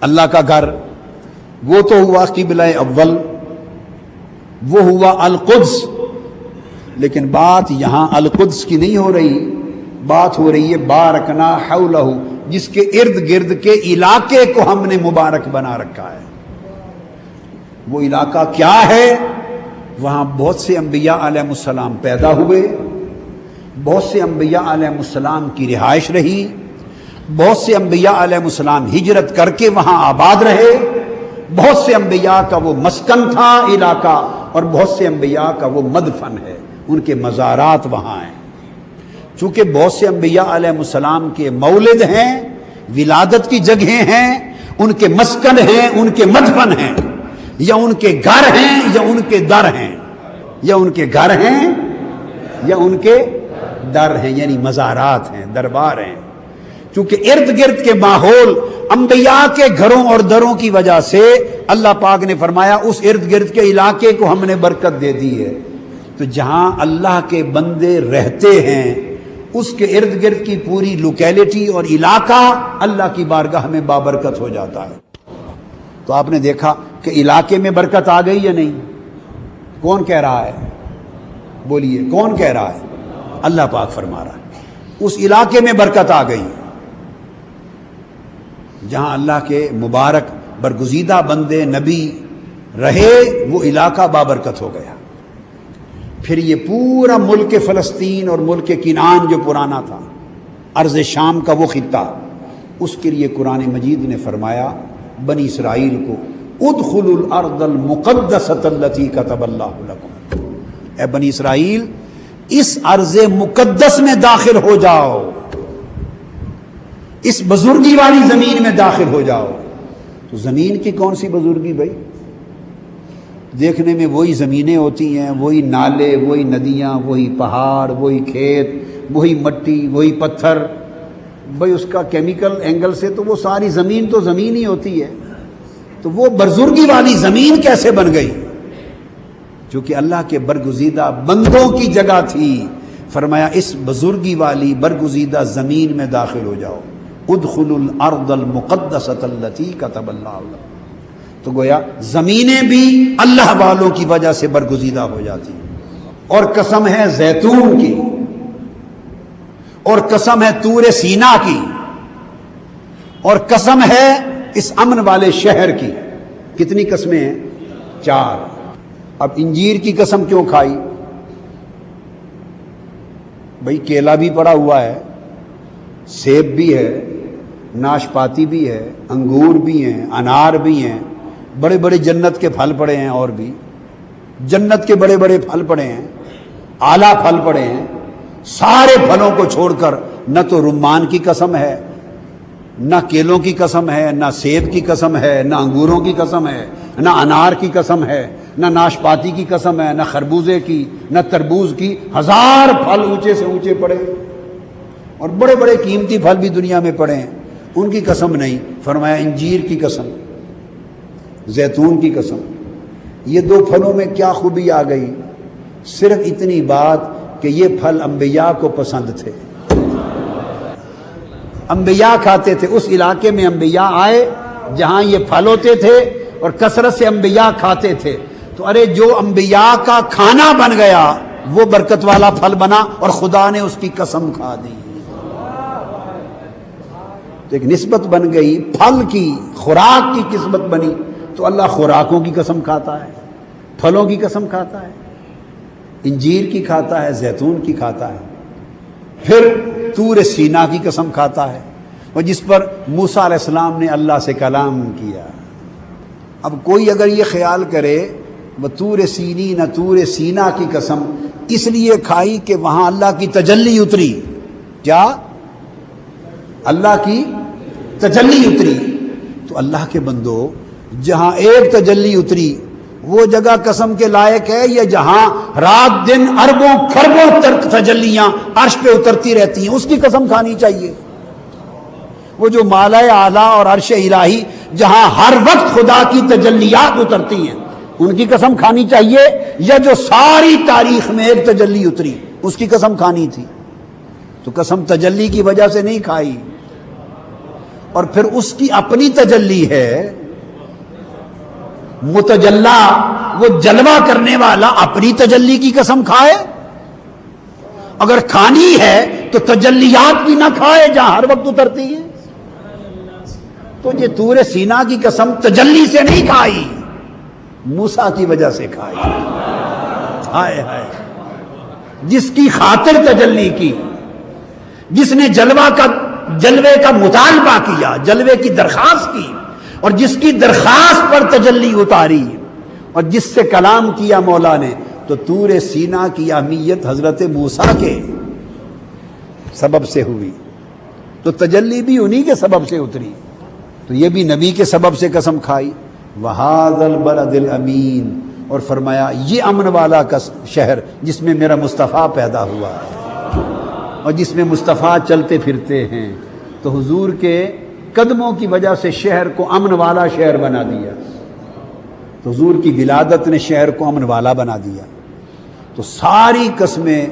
اللہ کا گھر، وہ تو ہوا قبلہ اول، وہ ہوا القدس، لیکن بات یہاں القدس کی نہیں ہو رہی، بات ہو رہی ہے بارکنا حولہ، جس کے ارد گرد کے علاقے کو ہم نے مبارک بنا رکھا ہے۔ وہ علاقہ کیا ہے؟ وہاں بہت سے انبیاء علیہ السلام پیدا ہوئے، بہت سے انبیاء علیہ السلام کی رہائش رہی، بہت سے انبیاء علیہ السلام ہجرت کر کے وہاں آباد رہے، بہت سے انبیاء کا وہ مسکن تھا علاقہ، اور بہت سے انبیاء کا وہ مدفن ہے، ان کے مزارات وہاں ہیں۔ چونکہ بہت سے انبیاء علیہ السلام کے مولد ہیں، ولادت کی جگہیں ہیں، ان کے مسکن ہیں، ان کے مدفن ہیں، یا ان کے گھر ہیں یا ان کے در ہیں، یا ان کے گھر ہیں یا ان کے در ہیں، یعنی مزارات ہیں، دربار ہیں۔ چونکہ ارد گرد کے ماحول انبیاء کے گھروں اور دروں کی وجہ سے اللہ پاک نے فرمایا اس ارد گرد کے علاقے کو ہم نے برکت دے دی ہے۔ تو جہاں اللہ کے بندے رہتے ہیں اس کے ارد گرد کی پوری لوکیلٹی اور علاقہ اللہ کی بارگاہ میں بابرکت ہو جاتا ہے۔ تو آپ نے دیکھا کہ علاقے میں برکت آ گئی یا نہیں؟ کون کہہ رہا ہے؟ بولیے، کون کہہ رہا ہے؟ اللہ پاک فرما رہا ہے اس علاقے میں برکت آ گئی، جہاں اللہ کے مبارک برگزیدہ بندے نبی رہے وہ علاقہ بابرکت ہو گیا۔ پھر یہ پورا ملک فلسطین اور ملک کنعان جو پرانا تھا، ارض شام کا وہ خطہ، اس کے لیے قرآن مجید نے فرمایا بنی اسرائیل کو ادخلوا الارض المقدسۃ التی کتب اللہ لکم، اے بنی اسرائیل اس ارض مقدس میں داخل ہو جاؤ، اس بزرگی والی زمین میں داخل ہو جاؤ۔ تو زمین کی کون سی بزرگی بھائی؟ دیکھنے میں وہی زمینیں ہوتی ہیں، وہی نالے، وہی ندیاں، وہی پہاڑ، وہی کھیت، وہی مٹی، وہی پتھر، بھائی اس کا کیمیکل اینگل سے تو وہ ساری زمین تو زمین ہی ہوتی ہے، تو وہ بزرگی والی زمین کیسے بن گئی؟ جو کہ اللہ کے برگزیدہ بندوں کی جگہ تھی، فرمایا اس بزرگی والی برگزیدہ زمین میں داخل ہو جاؤ، ادخلوا الارض المقدسۃ التی کتب اللہ لکم۔ تو گویا زمینیں بھی اللہ والوں کی وجہ سے برگزیدہ ہو جاتی ہیں۔ اور قسم ہے زیتون کی، اور قسم ہے طور سینا کی، اور قسم ہے اس امن والے شہر کی۔ کتنی قسمیں ہیں؟ 4۔ اب انجیر کی قسم کیوں کھائی؟ بھئی کیلا بھی پڑا ہوا ہے، سیب بھی ہے، ناشپاتی بھی ہے، انگور بھی ہیں، انار بھی ہیں، بڑے بڑے جنت کے پھل پڑے ہیں، اور بھی جنت کے بڑے بڑے پھل پڑے ہیں، اعلیٰ پھل پڑے ہیں۔ سارے پھلوں کو چھوڑ کر نہ تو رمان کی قسم ہے، نہ کیلوں کی قسم ہے، نہ سیب کی قسم ہے، نہ انگوروں کی قسم ہے، نہ انار کی قسم ہے، نہ ناشپاتی کی قسم ہے، نہ خربوزے کی، نہ تربوز کی۔ 1000 پھل اونچے سے اونچے پڑے، اور بڑے بڑے قیمتی پھل بھی دنیا میں پڑے ہیں، ان کی قسم نہیں، فرمایا انجیر کی قسم، زیتون کی قسم۔ یہ دو پھلوں میں کیا خوبی آ گئی؟ صرف اتنی بات کہ یہ پھل انبیاء کو پسند تھے، انبیاء کھاتے تھے۔ اس علاقے میں انبیاء آئے جہاں یہ پھل ہوتے تھے اور کثرت سے انبیاء کھاتے تھے، تو ارے جو انبیاء کا کھانا بن گیا وہ برکت والا پھل بنا اور خدا نے اس کی قسم کھا دی۔ تو ایک نسبت بن گئی، پھل کی، خوراک کی قسمت بنی، تو اللہ خوراکوں کی قسم کھاتا ہے، پھلوں کی قسم کھاتا ہے، انجیر کی کھاتا ہے، زیتون کی کھاتا ہے، پھر طور سینا کی قسم کھاتا ہے، اور جس پر موسیٰ علیہ السلام نے اللہ سے کلام کیا۔ اب کوئی اگر یہ خیال کرے وہ طور سینین، طور سینا کی قسم اس لیے کھائی کہ وہاں اللہ کی تجلی اتری، کیا؟ اللہ کی تجلی اتری۔ تو اللہ کے بندو، جہاں ایک تجلی اتری وہ جگہ قسم کے لائق ہے، یا جہاں رات دن اربوں کھربوں تجلیاں عرش پہ اترتی رہتی ہیں اس کی قسم کھانی چاہیے؟ وہ جو مالا اعلیٰ اور عرش الہی جہاں ہر وقت خدا کی تجلیات اترتی ہیں ان کی قسم کھانی چاہیے، یا جو ساری تاریخ میں ایک تجلی اتری اس کی قسم کھانی تھی؟ تو قسم تجلی کی وجہ سے نہیں کھائی، اور پھر اس کی اپنی تجلی ہے، متجلا، وہ جلوہ کرنے والا اپنی تجلی کی قسم کھائے؟ اگر کھانی ہے تو تجلیات کی نہ کھائے جہاں ہر وقت اترتی ہے۔ تو یہ طور سینا کی قسم تجلی سے نہیں کھائی، موسیٰ کی وجہ سے کھائی۔ ہائے ہائے، جس کی خاطر تجلی کی، جس نے جلوے کا مطالبہ کیا، جلوے کی درخواست کی، اور جس کی درخواست پر تجلی اتاری، اور جس سے کلام کیا مولا نے، تو طور سینا کی اہمیت حضرت موسیٰ کے سبب سے ہوئی، تو تجلی بھی انہی کے سبب سے اتری، تو یہ بھی نبی کے سبب سے قسم کھائی۔ وَهَذَا الْبَلَدِ الْأَمِينَ، اور فرمایا یہ امن والا شہر جس میں میرا مصطفیٰ پیدا ہوا ہے اور جس میں مصطفیٰ چلتے پھرتے ہیں۔ تو حضور کے قدموں کی وجہ سے شہر کو امن والا شہر بنا دیا، تو حضور کی ولادت نے شہر کو امن والا بنا دیا۔ تو ساری قسمیں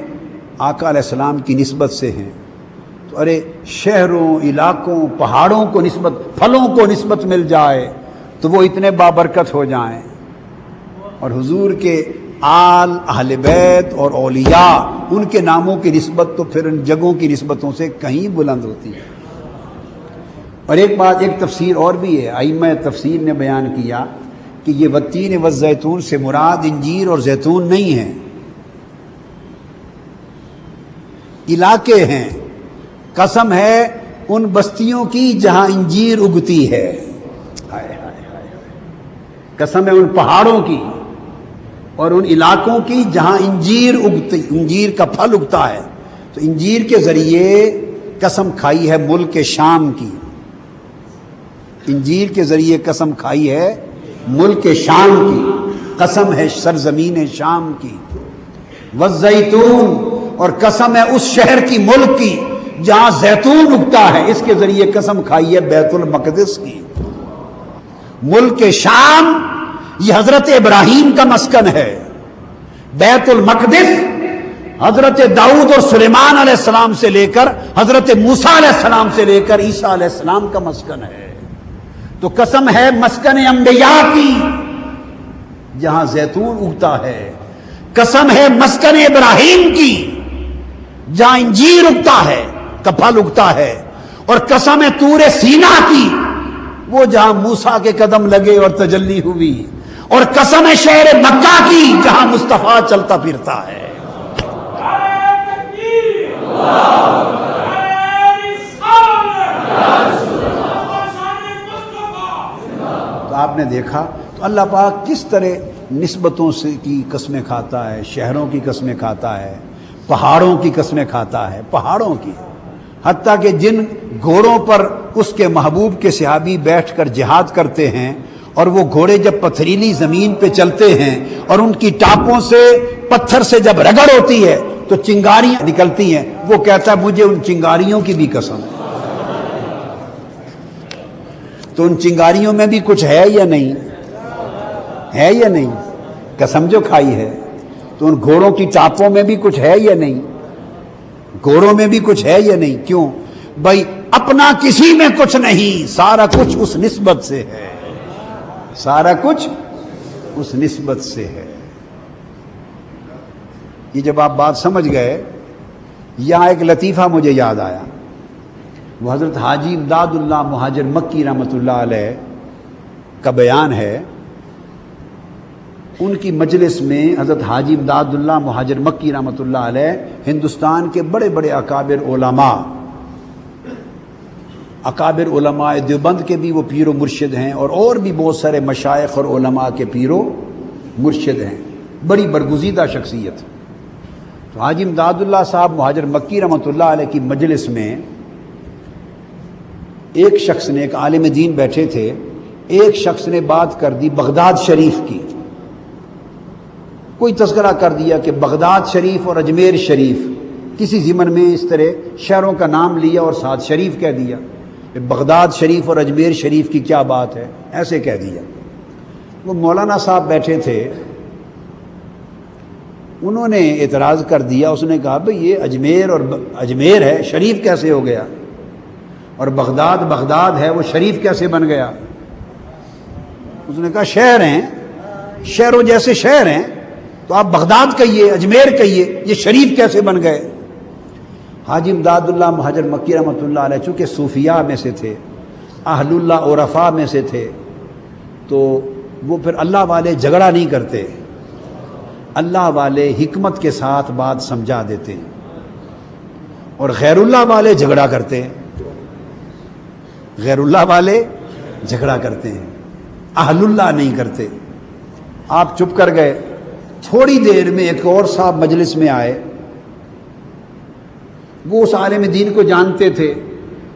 آقا علیہ السلام کی نسبت سے ہیں، تو ارے شہروں، علاقوں، پہاڑوں کو نسبت، پھلوں کو نسبت مل جائے تو وہ اتنے بابرکت ہو جائیں، اور حضور کے آل، اہل بیت اور اولیاء ان کے ناموں کی نسبت تو پھر ان جگہوں کی نسبتوں سے کہیں بلند ہوتی ہے۔ اور ایک بات، ایک تفسیر اور بھی ہے، ائمہ تفسیر نے بیان کیا کہ یہ والتین والزیتون سے مراد انجیر اور زیتون نہیں ہیں، علاقے ہیں۔ قسم ہے ان بستیوں کی جہاں انجیر اگتی ہے، قسم ہے ان پہاڑوں کی اور ان علاقوں کی جہاں انجیر کا پھل اگتا ہے۔ تو انجیر کے ذریعے قسم کھائی ہے ملک شام کی، انجیر کے ذریعے قسم کھائی ہے ملک شام کی، قسم ہے سرزمین شام کی۔ والزیتون، اور قسم ہے اس شہر کی، ملک کی جہاں زیتون اگتا ہے، اس کے ذریعے قسم کھائی ہے بیت المقدس کی۔ ملک شام یہ حضرت ابراہیم کا مسکن ہے، بیت المقدس حضرت داؤد اور سلیمان علیہ السلام سے لے کر حضرت موسیٰ علیہ السلام سے لے کر عیسیٰ علیہ السلام کا مسکن ہے۔ تو قسم ہے مسکن انبیاء کی جہاں زیتون اگتا ہے، قسم ہے مسکن ابراہیم کی جہاں انجیر اگتا ہے، کا پھل اگتا ہے، اور قسم ہے طور سینا کی وہ جہاں موسیٰ کے قدم لگے اور تجلی ہوئی، اور قسم ہے شہر مکہ کی جہاں مصطفیٰ چلتا پھرتا ہے۔ تو آپ نے دیکھا تو اللہ پاک کس طرح نسبتوں سے کی قسمیں کھاتا ہے، شہروں کی قسمیں کھاتا ہے، پہاڑوں کی قسمیں کھاتا ہے، پہاڑوں کی، حتیٰ کہ جن گھوڑوں پر اس کے محبوب کے صحابی بیٹھ کر جہاد کرتے ہیں، اور وہ گھوڑے جب پتھریلی زمین پہ چلتے ہیں اور ان کی ٹاپوں سے پتھر سے جب رگڑ ہوتی ہے تو تو چنگاریاں نکلتی ہیں، وہ کہتا ہے مجھے ان چنگاریوں کی بھی قسم۔ تو ان چنگاریوں میں بھی کچھ ہے یا نہیں؟ ہے یا نہیں؟ قسم جو کھائی ہے۔ تو ان گھوڑوں کی ٹاپوں میں بھی کچھ ہے یا نہیں؟ گھوڑوں میں بھی کچھ ہے یا نہیں؟ کیوں بھائی؟ اپنا کسی میں کچھ نہیں، سارا کچھ اس نسبت سے ہے، سارا کچھ اس نسبت سے ہے۔ یہ جب آپ بات سمجھ گئے، یہاں ایک لطیفہ مجھے یاد آیا، وہ حضرت حاجی امداد اللہ مہاجر مکی رحمۃ اللہ علیہ کا بیان ہے۔ ان کی مجلس میں حضرت حاجی امداد اللہ مہاجر مکی رحمۃ اللہ علیہ ہندوستان کے بڑے بڑے اکابر علماء دیوبند کے بھی وہ پیر و مرشد ہیں، اور بھی بہت سارے مشائخ اور علماء کے پیر و مرشد ہیں، بڑی برگزیدہ شخصیت۔ تو حاجی امداد اللہ صاحب مہاجر مکی رحمۃ اللہ علیہ کی مجلس میں ایک شخص نے، ایک عالم دین بیٹھے تھے، ایک شخص نے بات کر دی بغداد شریف کی، کوئی تذکرہ کر دیا کہ بغداد شریف اور اجمیر شریف، کسی ضمن میں اس طرح شہروں کا نام لیا اور ساتھ شریف کہہ دیا، بغداد شریف اور اجمیر شریف کی کیا بات ہے، ایسے کہہ دیا۔ وہ مولانا صاحب بیٹھے تھے، انہوں نے اعتراض کر دیا، اس نے کہا بھئی یہ اجمیر ہے، شریف کیسے ہو گیا؟ اور بغداد ہے، وہ شریف کیسے بن گیا؟ اس نے کہا شہر ہیں، شہروں جیسے شہر ہیں، تو آپ بغداد کہیے، اجمیر کہیے، یہ شریف کیسے بن گئے؟ حاجی امداد اللہ مہاجر مکی رحمۃ اللہ علیہ چونکہ صوفیاء میں سے تھے، اہل اللہ عرفاء میں سے تھے، تو وہ پھر اللہ والے جھگڑا نہیں کرتے، اللہ والے حکمت کے ساتھ بات سمجھا دیتے ہیں، اور غیر اللہ والے جھگڑا کرتے ہیں، غیر اللہ والے جھگڑا کرتے ہیں، اہل اللہ نہیں کرتے۔ آپ چپ کر گئے، تھوڑی دیر میں ایک اور صاحب مجلس میں آئے، وہ اس عالم دین کو جانتے تھے،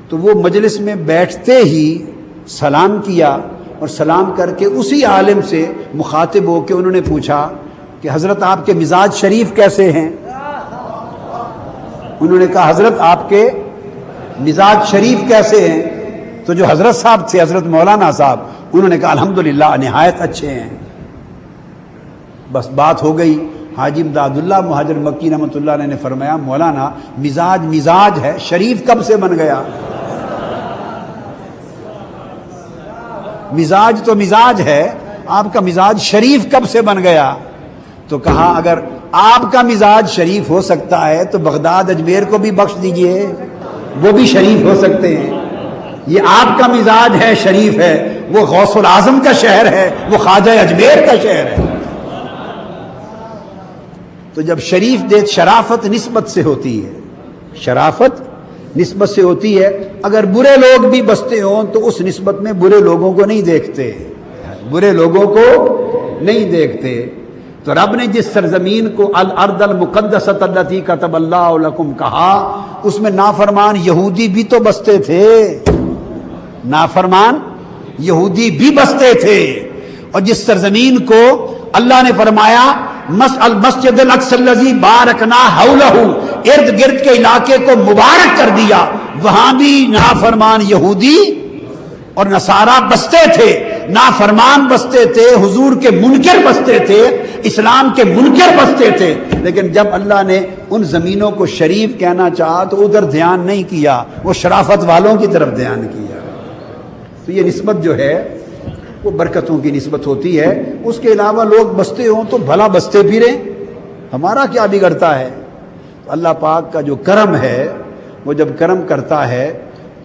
تو وہ مجلس میں بیٹھتے ہی سلام کیا، اور سلام کر کے اسی عالم سے مخاطب ہو کے انہوں نے پوچھا کہ حضرت آپ کے مزاج شریف کیسے ہیں؟ انہوں نے کہا حضرت آپ کے مزاج شریف کیسے ہیں؟ تو جو حضرت صاحب تھے، حضرت مولانا صاحب، انہوں نے کہا الحمدللہ نہایت اچھے ہیں۔ بس بات ہو گئی۔ حاجی امداد اللہ مہاجر مکی رحمۃ اللہ علیہ نے فرمایا مولانا مزاج ہے، شریف کب سے بن گیا؟ مزاج تو مزاج ہے، آپ کا مزاج شریف کب سے بن گیا؟ تو کہا اگر آپ کا مزاج شریف ہو سکتا ہے تو بغداد اجمیر کو بھی بخش دیجئے، وہ بھی شریف ہو سکتے ہیں۔ یہ آپ کا مزاج ہے، شریف ہے، وہ غوث العظم کا شہر ہے، وہ خواجہ اجمیر کا شہر ہے۔ تو جب شرافت نسبت سے ہوتی ہے، شرافت نسبت سے ہوتی ہے، اگر برے لوگ بھی بستے ہوں تو اس نسبت میں برے لوگوں کو نہیں دیکھتے، برے لوگوں کو نہیں دیکھتے۔ تو رب نے جس سرزمین کو الارض المقدسۃ التی کتب اللہ لکم کہا، اس میں نافرمان یہودی بھی تو بستے تھے، نافرمان یہودی بھی بستے تھے۔ اور جس سرزمین کو اللہ نے فرمایا المسجد الاقصی الذی بارکنا حولہ، ارد گرد کے علاقے کو مبارک کر دیا، وہاں بھی نافرمان یہودی اور نصارہ بستے تھے، نافرمان بستے تھے، حضور کے منکر بستے تھے، اسلام کے منکر بستے تھے۔ لیکن جب اللہ نے ان زمینوں کو شریف کہنا چاہا تو ادھر دھیان نہیں کیا، وہ شرافت والوں کی طرف دھیان کیا۔ تو یہ نسبت جو ہے وہ برکتوں کی نسبت ہوتی ہے۔ اس کے علاوہ لوگ بستے ہوں تو بھلا بستے پھریں، ہمارا کیا بگڑتا ہے؟ اللہ پاک کا جو کرم ہے، وہ جب کرم کرتا ہے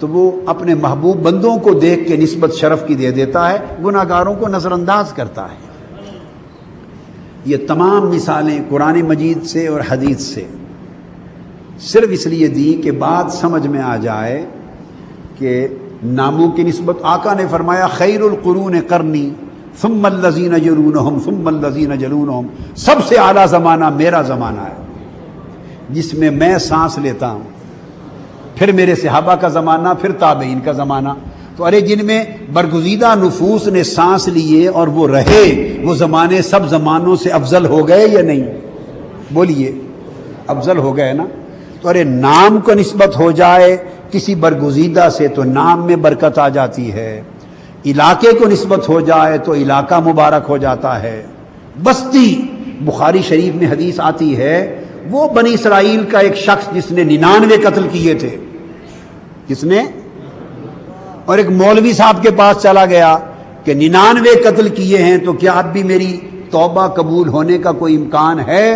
تو وہ اپنے محبوب بندوں کو دیکھ کے نسبت شرف کی دے دیتا ہے، گناہ گاروں کو نظر انداز کرتا ہے۔ یہ تمام مثالیں قرآن مجید سے اور حدیث سے صرف اس لیے دی کہ بات سمجھ میں آ جائے کہ ناموں کی نسبت آقا نے فرمایا خیر القرون قرنی ثم الذین یلونہم ثم الذین یلونہم، سب سے اعلیٰ زمانہ میرا زمانہ ہے جس میں میں سانس لیتا ہوں، پھر میرے صحابہ کا زمانہ، پھر تابعین کا زمانہ۔ تو ارے جن میں برگزیدہ نفوس نے سانس لیے اور وہ رہے، وہ زمانے سب زمانوں سے افضل ہو گئے یا نہیں؟ بولیے، افضل ہو گئے نا. تو ارے نام کو نسبت ہو جائے کسی برگزیدہ سے تو نام میں برکت آ جاتی ہے، علاقے کو نسبت ہو جائے تو علاقہ مبارک ہو جاتا ہے. بستی، بخاری شریف میں حدیث آتی ہے وہ بنی اسرائیل کا ایک شخص جس نے 99 قتل کیے تھے، کس نے؟ اور ایک مولوی صاحب کے پاس چلا گیا کہ 99 قتل کیے ہیں تو کیا اب بھی میری توبہ قبول ہونے کا کوئی امکان ہے؟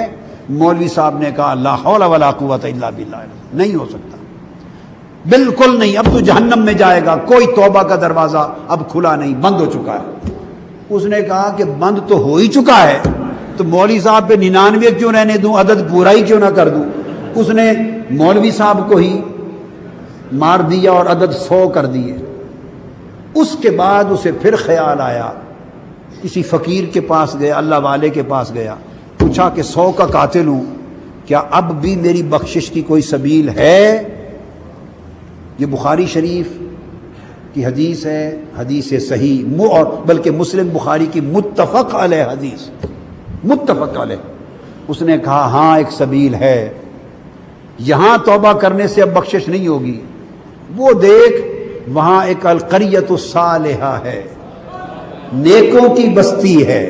مولوی صاحب نے کہا لا حول ولا قوت الا باللہ، نہیں ہو سکتا، بالکل نہیں، اب تو جہنم میں جائے گا، کوئی توبہ کا دروازہ اب کھلا نہیں، بند ہو چکا ہے. اس نے کہا کہ بند تو ہو ہی چکا ہے تو مولوی صاحب پہ 99 کیوں رہنے دوں، عدد پورا ہی کیوں نہ کر دوں. اس نے مولوی صاحب کو ہی مار دیا اور عدد 100 کر دیے. اس کے بعد اسے پھر خیال آیا، کسی فقیر کے پاس گیا، اللہ والے کے پاس گیا، پوچھا کہ 100 کا قاتل ہوں، کیا اب بھی میری بخشش کی کوئی سبیل ہے؟ یہ بخاری شریف کی حدیث ہے، حدیث صحیح، اور بلکہ مسلم بخاری کی متفق علیہ حدیث، متفق علیہ. اس نے کہا ہاں ایک سبیل ہے، یہاں توبہ کرنے سے اب بخشش نہیں ہوگی، وہ دیکھ وہاں ایک القریۃ الصالحہ ہے، نیکوں کی بستی ہے،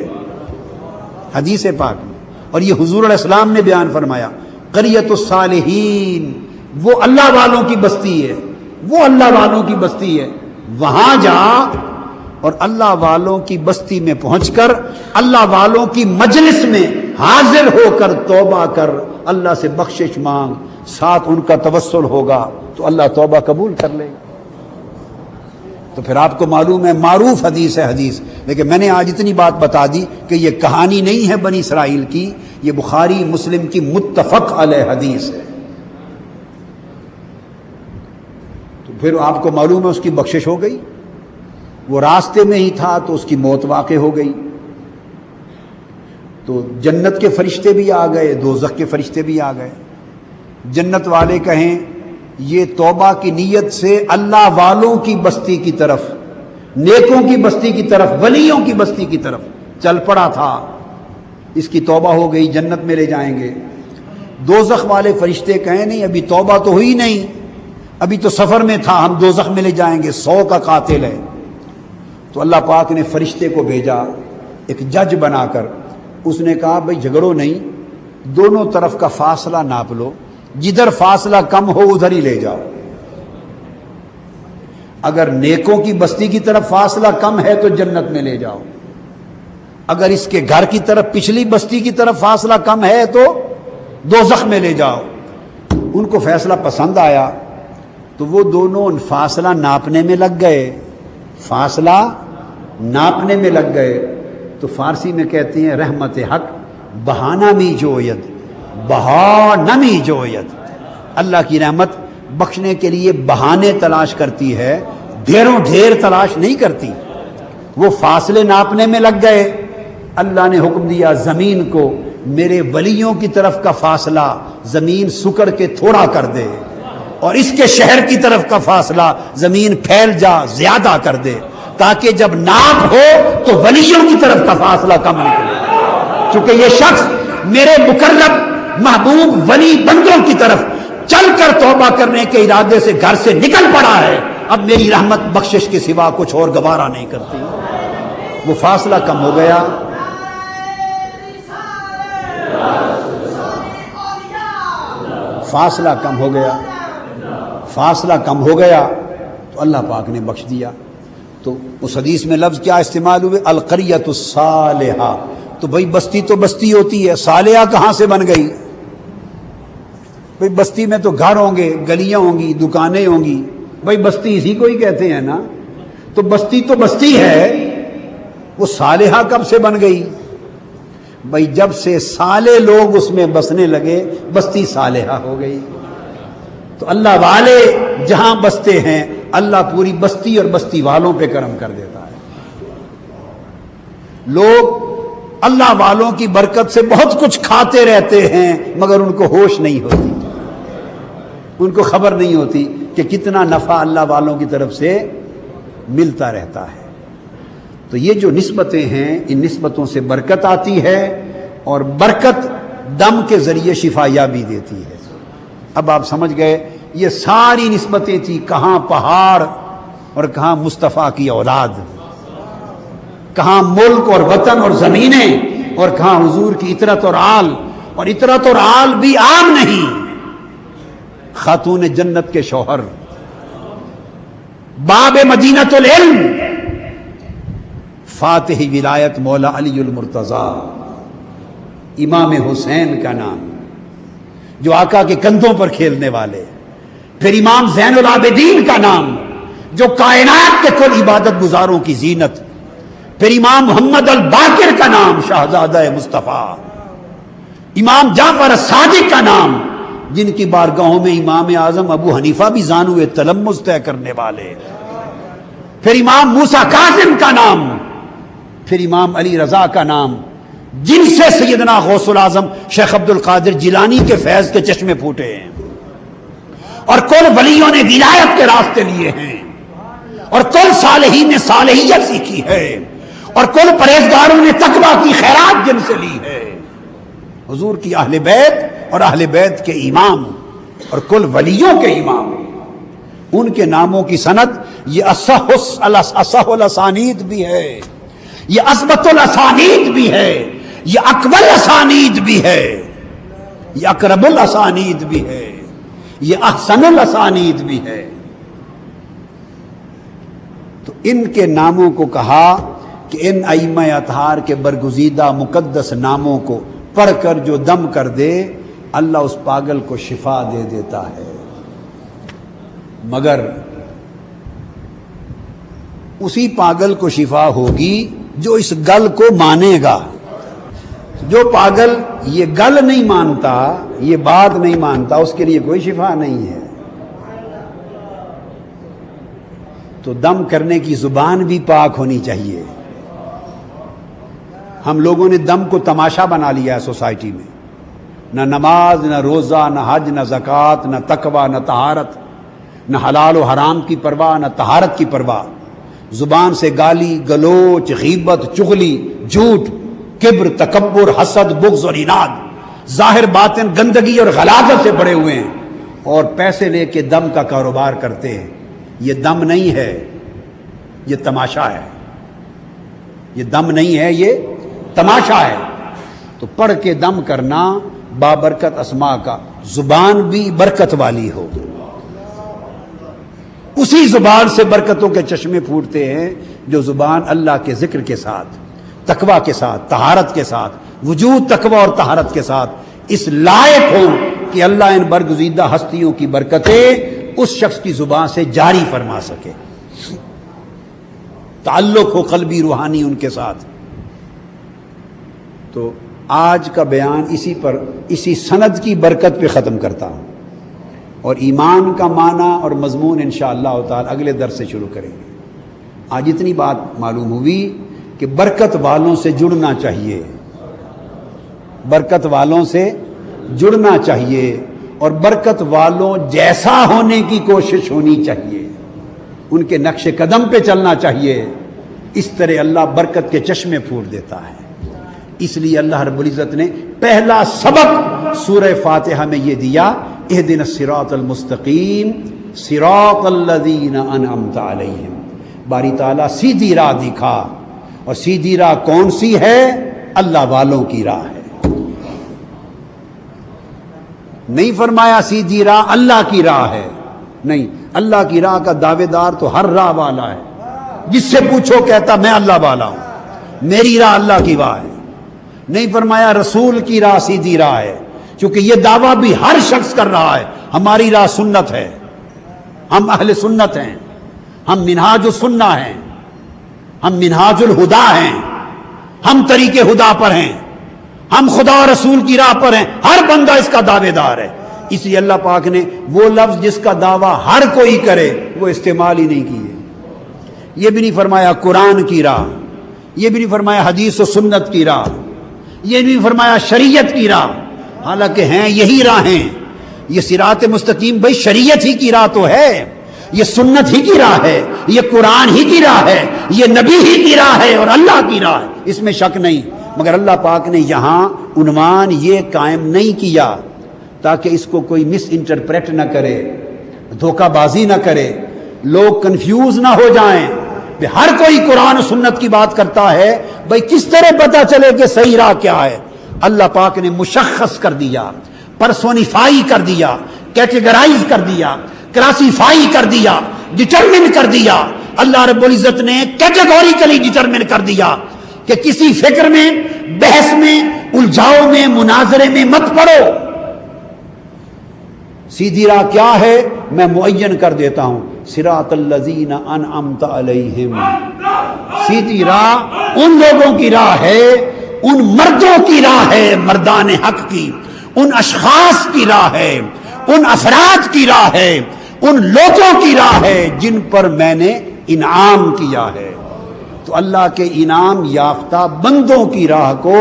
حدیث پاک میں. اور یہ حضور علیہ السلام نے بیان فرمایا قریۃ الصالحین، وہ اللہ والوں کی بستی ہے، وہ اللہ والوں کی بستی ہے. وہاں جا اور اللہ والوں کی بستی میں پہنچ کر اللہ والوں کی مجلس میں حاضر ہو کر توبہ کر، اللہ سے بخشش مانگ، ساتھ ان کا توسل ہوگا تو اللہ توبہ قبول کر لے گا. تو پھر آپ کو معلوم ہے معروف حدیث ہے حدیث. لیکن میں نے آج اتنی بات بتا دی کہ یہ کہانی نہیں ہے بنی اسرائیل کی، یہ بخاری مسلم کی متفق علیہ حدیث ہے. تو پھر آپ کو معلوم ہے اس کی بخشش ہو گئی. وہ راستے میں ہی تھا تو اس کی موت واقع ہو گئی. تو جنت کے فرشتے بھی آ گئے، دوزخ کے فرشتے بھی آ گئے. جنت والے کہیں یہ توبہ کی نیت سے اللہ والوں کی بستی کی طرف، نیکوں کی بستی کی طرف، ولیوں کی بستی کی طرف چل پڑا تھا، اس کی توبہ ہو گئی، جنت میں لے جائیں گے. دوزخ والے فرشتے کہیں نہیں ابھی توبہ تو ہوئی نہیں، ابھی تو سفر میں تھا، ہم دوزخ میں لے جائیں گے، 100 کا قاتل ہے. تو اللہ پاک نے فرشتے کو بھیجا ایک جج بنا کر. اس نے کہا بھئی جھگڑو نہیں، دونوں طرف کا فاصلہ ناپ لو، جدھر فاصلہ کم ہو ادھر ہی لے جاؤ. اگر نیکوں کی بستی کی طرف فاصلہ کم ہے تو جنت میں لے جاؤ، اگر اس کے گھر کی طرف پچھلی بستی کی طرف فاصلہ کم ہے تو دوزخ میں لے جاؤ. ان کو فیصلہ پسند آیا تو وہ دونوں فاصلہ ناپنے میں لگ گئے، فاصلہ ناپنے میں لگ گئے. تو فارسی میں کہتے ہیں رحمت حق بہانہ می جوید، بہا نمی جوید. اللہ کی رحمت بخشنے کے لیے بہانے تلاش کرتی ہے، ڈھیروں ڈھیر تلاش نہیں کرتی. وہ فاصلے ناپنے میں لگ گئے. اللہ نے حکم دیا زمین کو میرے ولیوں کی طرف کا فاصلہ زمین سکڑ کے تھوڑا کر دے، اور اس کے شہر کی طرف کا فاصلہ زمین پھیل جا زیادہ کر دے، تاکہ جب ناپ ہو تو ولیوں کی طرف کا فاصلہ کم نکلے. چونکہ یہ شخص میرے مقرب محبوب ولی بندوں کی طرف چل کر توبہ کرنے کے ارادے سے گھر سے نکل پڑا ہے، اب میری رحمت بخشش کے سوا کچھ اور گوارا نہیں کرتی. وہ فاصلہ کم ہو گیا. فاصلہ کم ہو گیا، فاصلہ کم ہو گیا تو اللہ پاک نے بخش دیا. تو اس حدیث میں لفظ کیا استعمال ہوئے؟ القریۃ الصالحہ. تو بھئی بستی تو بستی ہوتی ہے، صالحہ کہاں سے بن گئی؟ بھئی بستی میں تو گھر ہوں گے، گلیاں ہوں گی، دکانیں ہوں گی، بھئی بستی اسی کو ہی کہتے ہیں نا. تو بستی ہے، وہ صالحہ کب سے بن گئی؟ بھئی جب سے صالح لوگ اس میں بسنے لگے بستی صالحہ ہو گئی. تو اللہ والے جہاں بستے ہیں اللہ پوری بستی اور بستی والوں پہ کرم کر دیتا ہے. لوگ اللہ والوں کی برکت سے بہت کچھ کھاتے رہتے ہیں مگر ان کو ہوش نہیں ہوتی، ان کو خبر نہیں ہوتی کہ کتنا نفع اللہ والوں کی طرف سے ملتا رہتا ہے. تو یہ جو نسبتیں ہیں ان نسبتوں سے برکت آتی ہے، اور برکت دم کے ذریعے شفا یابی دیتی ہے۔ اب آپ سمجھ گئے یہ ساری نسبتیں تھی، کہاں پہاڑ اور کہاں مصطفیٰ کی اولاد، کہاں ملک اور وطن اور زمینیں اور کہاں حضور کی اطرت اور آل، اور اطرت اور آل بھی عام نہیں، خاتون جنت کے شوہر، باب مدینۃ العلم، فاتح ولایت مولا علی المرتضیٰ، امام حسین کا نام جو آقا کے کندھوں پر کھیلنے والے، پھر امام زین العابدین کا نام جو کائنات کے کل عبادت گزاروں کی زینت، پھر امام محمد الباقر کا نام شہزادہ مصطفیٰ، امام جعفر الصادق کا نام جن کی بارگاہوں میں امام اعظم ابو حنیفہ بھی زانو تلمذ طے کرنے والے، پھر امام موسیٰ کاظم کا نام، پھر امام علی رضا کا نام جن سے سیدنا غوث العظم شیخ عبد القادر جیلانی کے فیض کے چشمے پھوٹے ہیں، اور کل ولیوں نے ولایت کے راستے لیے ہیں، اور کل صالحین نے صالحیت سیکھی ہے، اور کل پرہیزگاروں نے تقویٰ کی خیرات جن سے لی ہے، حضور کی اہل بیت اور اہل بیت کے امام اور کل ولیوں کے امام، ان کے ناموں کی سند یہ اصح الاسانید بھی ہے، یہ اثبت الاسانید بھی ہے، یہ اکمل الاسانید بھی ہے، یہ اقرب الاسانید بھی ہے، یہ احسن الاسانید بھی ہے۔ تو ان کے ناموں کو کہا کہ ان ائمہ اطہار کے برگزیدہ مقدس ناموں کو پڑھ کر جو دم کر دے اللہ اس پاگل کو شفا دے دیتا ہے، مگر اسی پاگل کو شفا ہوگی جو اس گل کو مانے گا۔ جو پاگل یہ گل نہیں مانتا، یہ بات نہیں مانتا، اس کے لیے کوئی شفا نہیں ہے۔ تو دم کرنے کی زبان بھی پاک ہونی چاہیے۔ ہم لوگوں نے دم کو تماشا بنا لیا ہے سوسائٹی میں، نہ نماز، نہ روزہ، نہ حج، نہ زکوٰۃ، نہ تقویٰ، نہ طہارت، نہ حلال و حرام کی پرواہ، نہ طہارت کی پرواہ، زبان سے گالی گلوچ، غیبت، چغلی، جھوٹ، کبر، تکبر، حسد، بغض اور اناد، ظاہر باطن گندگی اور غلاظت سے بڑے ہوئے ہیں، اور پیسے لے کے دم کا کاروبار کرتے ہیں۔ یہ دم نہیں ہے، یہ تماشا ہے۔ یہ دم نہیں ہے، یہ تماشا ہے۔ تو پڑھ کے دم کرنا بابرکت اسماء کا، زبان بھی برکت والی ہو، اسی زبان سے برکتوں کے چشمے پھوٹتے ہیں جو زبان اللہ کے ذکر کے ساتھ، تقویٰ کے ساتھ، طہارت کے ساتھ، وجود تقویٰ اور طہارت کے ساتھ اس لائق ہو کہ اللہ ان برگزیدہ ہستیوں کی برکتیں اس شخص کی زبان سے جاری فرما سکے، تعلق ہو قلبی روحانی ان کے ساتھ۔ تو آج کا بیان اسی پر، اسی سند کی برکت پہ ختم کرتا ہوں، اور ایمان کا معنی اور مضمون انشاءاللہ تعالی اگلے درس سے شروع کریں گے۔ آج اتنی بات معلوم ہوئی کہ برکت والوں سے جڑنا چاہیے، برکت والوں سے جڑنا چاہیے، اور برکت والوں جیسا ہونے کی کوشش ہونی چاہیے، ان کے نقش قدم پہ چلنا چاہیے۔ اس طرح اللہ برکت کے چشمے پھوٹ دیتا ہے۔ اس لیے اللہ رب العزت نے پہلا سبق سورہ فاتحہ میں یہ دیا، اہدنا الصراط المستقیم صراط الذین انعمت علیہم۔ باری تعالیٰ سیدھی راہ دکھا، اور سیدھی راہ کون سی ہے؟ اللہ والوں کی راہ ہے۔ نہیں فرمایا سیدھی راہ اللہ کی راہ ہے، نہیں، اللہ کی راہ کا دعوے دار تو ہر راہ والا ہے، جس سے پوچھو کہتا میں اللہ والا ہوں، میری راہ اللہ کی راہ ہے۔ نہیں فرمایا رسول کی راہ سیدھی راہ ہے، کیونکہ یہ دعویٰ بھی ہر شخص کر رہا ہے، ہماری راہ سنت ہے، ہم اہل سنت ہیں، ہم منہاج السنہ ہیں، ہم منہاج الہدا ہیں، ہم طریق ہدا پر ہیں، ہم خدا و رسول کی راہ پر ہیں، ہر بندہ اس کا دعوے دار ہے۔ اس لیے اللہ پاک نے وہ لفظ جس کا دعویٰ ہر کوئی کرے وہ استعمال ہی نہیں کیے۔ یہ بھی نہیں فرمایا قرآن کی راہ، یہ بھی نہیں فرمایا حدیث و سنت کی راہ، یہ بھی نہیں فرمایا شریعت کی راہ، حالانکہ ہیں یہی راہیں۔ یہ صراط مستقیم بھائی شریعت ہی کی راہ تو ہے، یہ سنت ہی کی راہ ہے، یہ قرآن ہی کی راہ ہے، یہ نبی ہی کی راہ ہے اور اللہ کی راہ ہے، اس میں شک نہیں۔ مگر اللہ پاک نے یہاں عنوان یہ قائم نہیں کیا تاکہ اس کو کوئی مس انٹرپریٹ نہ کرے، دھوکہ بازی نہ کرے، لوگ کنفیوز نہ ہو جائیں کہ ہر کوئی قرآن و سنت کی بات کرتا ہے، بھئی کس طرح پتہ چلے کہ صحیح راہ کیا ہے؟ اللہ پاک نے مشخص کر دیا، پرسونیفائی کر دیا، کیٹیگرائز کر دیا، کلاسیفائی کر دیا، ڈٹرمن کر دیا۔ اللہ رب العزت نے کیٹیگوریکلی ڈٹرمن کر دیا کہ کسی فکر میں، بحث میں، الجھاؤ میں، مناظرے میں مت پڑو۔ سیدھی راہ کیا ہے میں معین کر دیتا ہوں، صراط الذین انعمت علیہم۔ سیدھی راہ ان لوگوں کی راہ ہے، ان مردوں کی راہ ہے، مردان حق کی، ان اشخاص کی راہ ہے، ان افراد کی راہ ہے، ان لوگوں کی راہ ہے جن پر میں نے انعام کیا ہے۔ تو اللہ کے انعام یافتہ بندوں کی راہ کو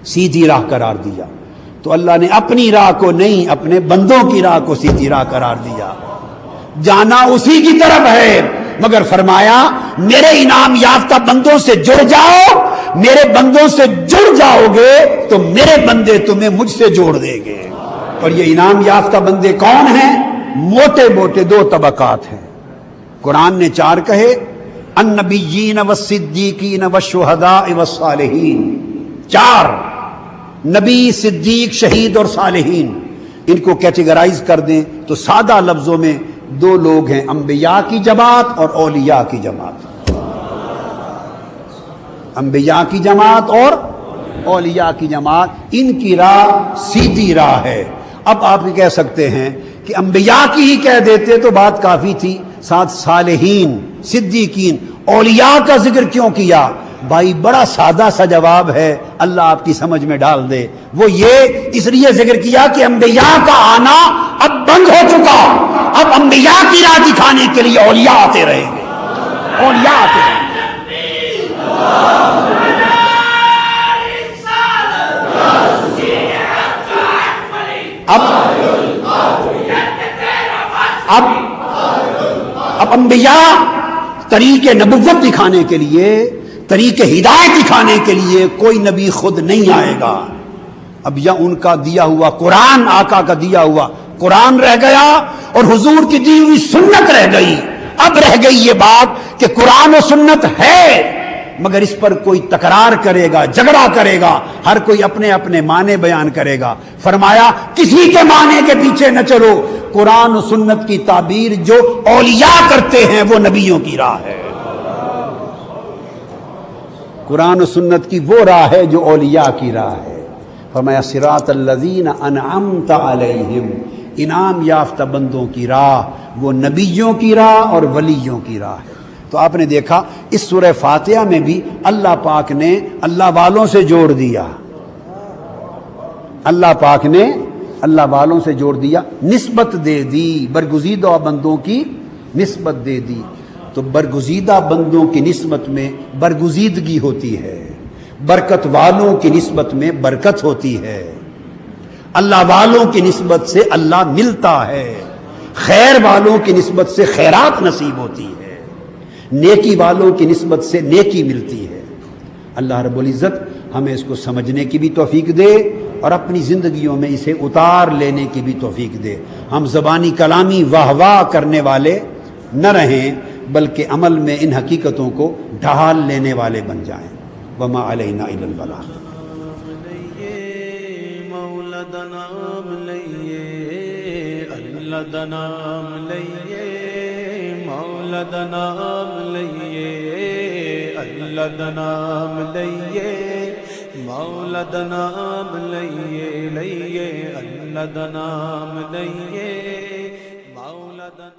سیدھی راہ قرار دیا۔ تو اللہ نے اپنی راہ کو نہیں، اپنے بندوں کی راہ کو سیدھی راہ قرار دیا۔ جانا اسی کی طرف ہے، مگر فرمایا میرے انعام یافتہ بندوں سے جڑ جاؤ، میرے بندوں سے جڑ جاؤ گے تو میرے بندے تمہیں مجھ سے جوڑ دیں گے۔ اور یہ انعام یافتہ بندے کون ہیں؟ موٹے موٹے دو طبقات ہیں۔ قرآن نے چار کہے، النبیین والصدیقین والشہداء والصالحین۔ چار، نبی، صدیق، شہید اور صالحین۔ ان کو کیٹیگرائز کر دیں تو سادہ لفظوں میں دو لوگ ہیں، انبیاء کی جماعت اور اولیاء کی جماعت۔ انبیاء کی جماعت اور اولیاء کی جماعت، ان کی راہ سیدھی راہ ہے۔ اب آپ یہ کہہ سکتے ہیں کہ انبیاء کی ہی کہہ دیتے تو بات کافی تھی، ساتھ صالحین، صدیقین، اولیاء کا ذکر کیوں کیا؟ بھائی بڑا سادہ سا جواب ہے، اللہ آپ کی سمجھ میں ڈال دے۔ وہ یہ اس لیے ذکر کیا کہ انبیاء کا آنا اب بند ہو چکا، اب انبیاء کی راہ دکھانے کے لیے اولیاء آتے رہیں گے، اولیاء آتے رہیں گے۔ اب انبیاء طریق نبوت دکھانے کے لیے، طریق ہدایت دکھانے کے لیے کوئی نبی خود نہیں آئے گا۔ اب یا ان کا دیا ہوا قرآن، آقا کا دیا ہوا قرآن رہ گیا اور حضور کی دی ہوئی سنت رہ گئی۔ اب رہ گئی یہ بات کہ قرآن و سنت ہے مگر اس پر کوئی تکرار کرے گا، جھگڑا کرے گا، ہر کوئی اپنے اپنے معنی بیان کرے گا۔ فرمایا کسی کے معنی کے پیچھے نہ چلو، قرآن و سنت کی تعبیر جو اولیاء کرتے ہیں وہ نبیوں کی راہ ہے۔ قرآن و سنت کی وہ راہ ہے جو اولیاء کی راہ ہے۔ فرمایا صراط الذین انعمت علیہم، انعام یافتہ بندوں کی راہ وہ نبیوں کی راہ اور ولیوں کی راہ ہے۔ تو آپ نے دیکھا اس سورہ فاتحہ میں بھی اللہ پاک نے اللہ والوں سے جوڑ دیا، اللہ پاک نے اللہ والوں سے جوڑ دیا، نسبت دے دی، برگزیدہ بندوں کی نسبت دے دی۔ تو برگزیدہ بندوں کی نسبت میں برگزیدگی ہوتی ہے، برکت والوں کی نسبت میں برکت ہوتی ہے، اللہ والوں کی نسبت سے اللہ ملتا ہے، خیر والوں کی نسبت سے خیرات نصیب ہوتی ہے، نیکی والوں کی نسبت سے نیکی ملتی ہے۔ اللہ رب العزت ہمیں اس کو سمجھنے کی بھی توفیق دے اور اپنی زندگیوں میں اسے اتار لینے کی بھی توفیق دے۔ ہم زبانی کلامی واہ واہ کرنے والے نہ رہیں بلکہ عمل میں ان حقیقتوں کو ڈھال لینے والے بن جائیں۔ وما علینا الا البلاغ۔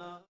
مولا